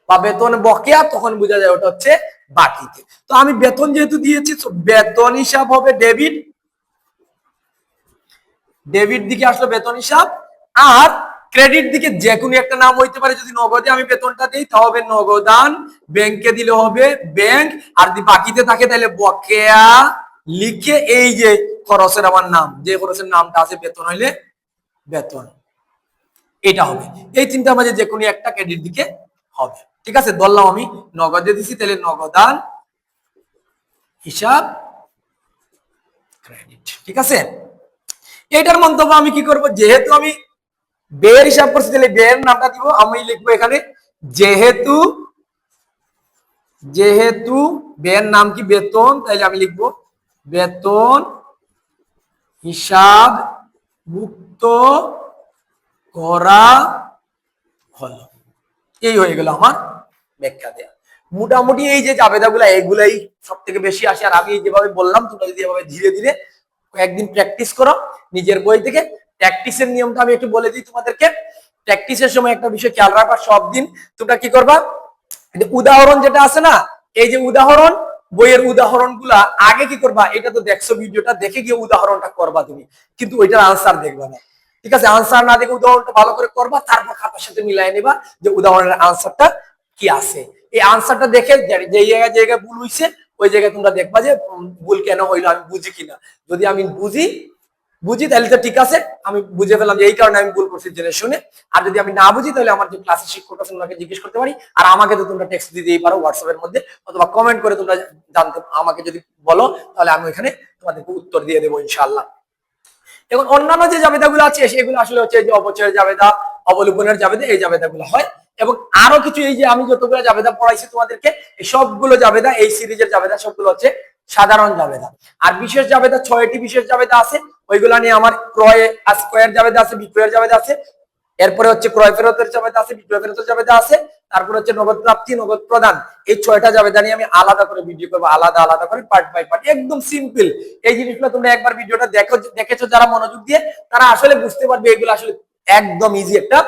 বা বেতন বকেয়া, তখন বোঝা যায় ওটা হচ্ছে বাকিতে। তো আমি বেতন যেহেতু দিয়েছি, তো বেতন হিসাব হবে ডেবিট, ডেবিট দিকে আসলো বেতন হিসাব। আর ক্রেডিট দিকে যে কোনো একটা নাম হইতে পারে। যদি নগদে আমি বেতনটা দিই তাহলে হবে নগদান, ব্যাংকে দিলে হবে ব্যাংক, আর যদি বাকিতে থাকে তাহলে বকেয়া লিখে এই যে খরচের আমার নাম, যে খরচের নামটা আছে বেতন হইলে বেতন, এটা হবে। এই তিনটার মাঝে যে কোনো একটা ক্রেডিট দিকে হবে। ঠিক আছে, ধরলাম আমি নগদে দিছি, তাহলে নগদান হিসাব ক্রেডিট। ঠিক আছে, এটার মন্তব্য আমি কি করব? যেহেতু আমি ব্যয়ের হিসাব করছি তাহলে ব্যয়ের নামটা দিব, আমি লিখবো এখানে যেহেতু, যেহেতু ব্যয়ের নাম কি বেতন, তাইলে আমি লিখবো বেতন হিসাব মুক্ত করা হলো। এই হয়ে গেল আমার ব্যাখ্যা দেয়া। মোটামুটি এই যে জাবেদাগুলা এগুলাই সব থেকে বেশি আসে। আর আমি যেভাবে বললাম তোমরা যদি এভাবে ধীরে ধীরে কয়েকদিন প্র্যাকটিস করো নিজের বই থেকে। প্র্যাকটিসের নিয়মটা আমি একটু বলে দিই তোমাদেরকে। প্র্যাকটিসের সময় একটা বিষয় খেয়াল রাখবা, সব দিন তোমরা কি করবা, উদাহরণ যেটা আছে না, এই যে উদাহরণ, বইয়ের উদাহরণ গুলা আগে কি করবা, এটা তো দেখছো ভিডিওটা দেখে গিয়ে উদাহরণটা করবা তুমি, কিন্তু ওইটার আনসার দেখবা না। ঠিক আছে, আনসার না দেখে উদাহরণটা ভালো করে করবা, তারপর খাতার সাথে মিলাই নিবা যে উদাহরণের আনসারটা কি আছে। এই আনসারটা দেখে যে জায়গায় ভুল হইছে ওই জায়গায় তোমরা দেখবা যে ভুল কেন হইলো, আমি বুঝি কিনা। যদি আমি বুঝি তাহলে তো ঠিক আছে, আমি বুঝে ফেললাম যে এই কারণে আমি ভুল করছি জেনে শুনে। আর যদি আমি না বুঝি তাহলে আমার যে ক্লাসের শিক্ষক আছে ওনাকে জিজ্ঞেস করতে পারি। আর আমাকে তো তোমরা টেক্সট দিতেই পারো হোয়াটসঅ্যাপের মধ্যে, অথবা কমেন্ট করে তোমরা জানতে আমাকে যদি বলো, তাহলে আমি এখানে তোমাদেরকে উত্তর দিয়ে দেবো ইনশাআল্লাহ। এখন অন্যান্য যে জাবেদাগুলো আছে সেগুলো আসলে হচ্ছে যে অপচয়ের জাবেদা, অবলোপনের জাবেদা, এই জাবেদাগুলো হয়। এবং আরো কিছু এই যে আমি যতগুলো জাবেদা পড়াইছি তোমাদেরকে, এই সবগুলো জাবেদা, এই সিরিজের জাবেদা সবগুলো হচ্ছে সাধারণ জাবেদা। আর বিশেষ জাবেদা 6টি বিশেষ জাবেদা আছে, ওইগুলা নিয়ে আমার ক্রয়ের জাবেদা আছে, বিক্রয়ের জাবেদা আছে, এরপরে হচ্ছে ক্রয় ফেরতের জাবেদা আছে, বিক্রয় ফেরতের জাবেদা আছে, তারপর হচ্ছে নগদ প্রাপ্তি, নগদ প্রদান। এই 6টা জাবেদা নিয়ে আমি আলাদা করে ভিডিও করবো, আলাদা আলাদা করে পার্ট বাই পার্ট, একদম সিম্পল। এই জিনিসগুলো তোমরা একবার ভিডিওটা দেখেছো যারা মনোযোগ দিয়ে, তারা আসলে বুঝতে পারবে এগুলো আসলে একদম ইজি একটা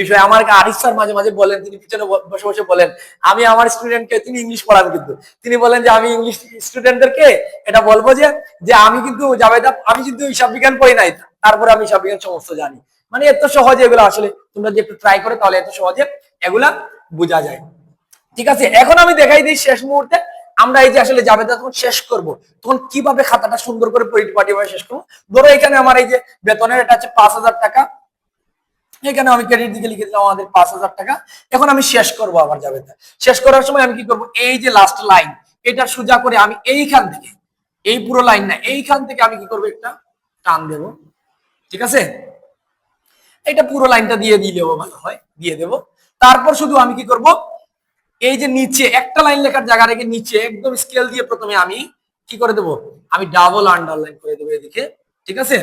বিষয়। আমার আরিফ স্যার মাঝে মাঝে বলেন, তিনি পিছনে বসে বসে বলেন, আমি আমার স্টুডেন্টকে, তিনি ইংলিশ পড়ান কিন্তু, তিনি বলেন যে আমি ইংলিশ স্টুডেন্টদেরকে এটা বলবো যে আমি কিন্তু জাবেদা, আমি কিন্তু হিসাব বিজ্ঞান পড়ি নাই, তারপরে আমি হিসাব বিজ্ঞান সমস্ত জানি। মানে এত সহজে এগুলো আসলে তোমরা যদি একটু ট্রাই করে তাহলে এত সহজে এগুলা বোঝা যায়। ঠিক আছে, এখন আমি দেখাই দিই শেষ মুহূর্তে আমরা এই যে আসলে জাবেদা যখন শেষ করব তখন কিভাবে খাতাটা সুন্দর করে পরিপাটিভাবে শেষ করবো। ধরো এখানে আমার এই যে বেতনের এটা হচ্ছে 5,000 টাকা, এখানে আমি ক্রেডিট দিকে লিখে দিলাম আমাদের 5,000 টাকা। এখন আমি শেষ করব আমার জাবেদা। শেষ করার সময় আমি কি করব, এই যে লাস্ট লাইন এটা সোজা করে আমি এইখান থেকে, এই পুরো লাইন না, এইখান থেকে আমি কি করব, একটা টান দেব। ঠিক আছে, এটা পুরো লাইনটা দিয়ে দিলেও ভালো হয়, দিয়ে দেব। তারপর শুধু আমি কি করব, এই যে নিচে একটা লাইন লেখার জায়গা রেখে নিচে একদম স্কেল দিয়ে প্রথমে আমি কি করে দেব, আমি ডাবল আন্ডারলাইন করে দেবো এদিকে। ঠিক আছে,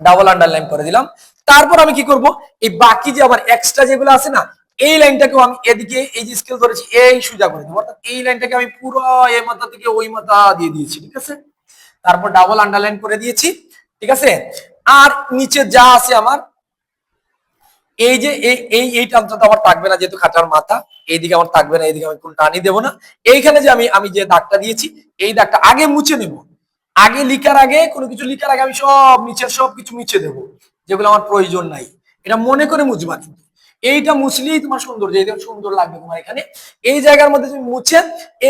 ডাবল আন্ডারলাইন করে দিলাম। তারপর আমি কি করব, এই বাকি যে আবার এক্সট্রা যেগুলো আছে না, এই লাইনটাকেও আমি এদিকে এই যে স্কেল ধরেছি এই সোজা করে দেবো, অর্থাৎ এই লাইনটাকে আমি পুরো এই মাথা থেকে ওই মাথা দিয়ে দিয়েছি। ঠিক আছে, তারপর ডাবল আন্ডারলাইন করে দিয়েছি। ঠিক আছে, আর নিচে যা আছে আমার এই যে এই টানটা আমার থাকবে না, যেহেতু খাঁচার মাথা এইদিকে আমার থাকবে না, এইদিকে আমি কোন টানি দেবো না। এইখানে যে আমি যে দাগটা দিয়েছি এই দাগটা আগে মুছে নেব। আগে লিখার আগে, কোনো কিছু লিখার আগে আমি সব নিচের সব কিছু মুছে দেবো যেগুলো আমার প্রয়োজন নাই, এটা মনে করে মুছবা। কিন্তু এইটা মুছলেই তোমার সুন্দর, যে সুন্দর লাগবে তোমার এখানে। এই জায়গার মধ্যে তুমি মুছে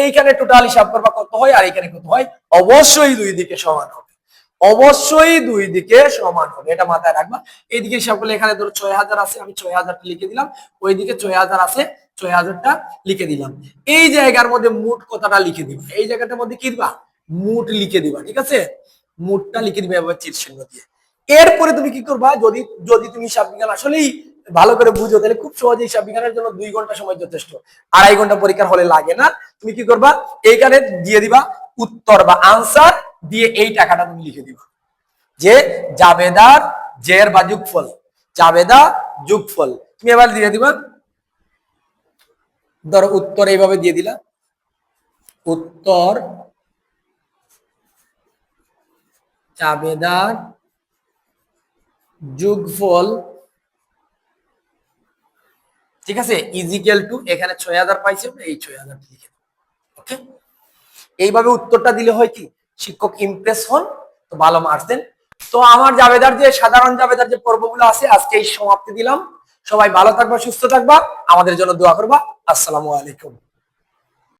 এইখানে টোটাল হিসাব করবা কত হয় আর এখানে কত হয়, অবশ্যই দুই দিকে সমান হবে, অবশ্যই দুই দিকে সমান হবে, এটা মাথায় রাখবা। এইদিকে হিসাব করলে এখানে ধরো 6,000 আছে, আমি 6,000 লিখে দিলাম, ওইদিকে 6,000 আছে, 6,000টা লিখে দিলাম। এই জায়গার মধ্যে মোট কথাটা লিখে দিবা, এই জায়গাটার মধ্যে কি দিবা, মোট লিখে দিবা, ঠিক আছে? মোটটা লিখে দিবে এবার চিহ্ন চিহ্ন দিয়ে। এরপরে তুমি কি করবা, যদি যদি তুমি হিসাব বিজ্ঞান আসলেই ভালো করে বুঝো, তাহলে খুব সহজে হিসাব বিজ্ঞানের জন্য 2 ঘন্টা সময় যথেষ্ট, 2.5 ঘন্টা পরীক্ষার হলে লাগে না। তুমি কি করবা, এইখানে দিয়ে দিবা উত্তর বা আনসার দিয়ে এই টাকাটা তুমি লিখে দিবা, যে জাবেদার জের বা যোগফল, জাবেদা যোগফল তুমি এবার দিয়ে দিবা। ধরো উত্তর এইভাবে দিয়ে দিলা, উত্তর জাবেদার যোগফল, ঠিক আছে, ইজিক্যাল টু এখানে 6,000 পাইছে, এই 6,000 লিখে দাও। ওকে, এইভাবে উত্তরটা দিলে হয় কি, শিক্ষক ইমপ্রেস হন, তো ভালো মার্কস দেন। তো আমার জাবেদার যে সাধারণ জাবেদার যে পর্বগুলো আছে আজকে এই সমাপ্তি দিলাম। সবাই ভালো থাকবা, সুস্থ থাকবা, আমাদের জন্য দোয়া করবা। আসসালামু আলাইকুম।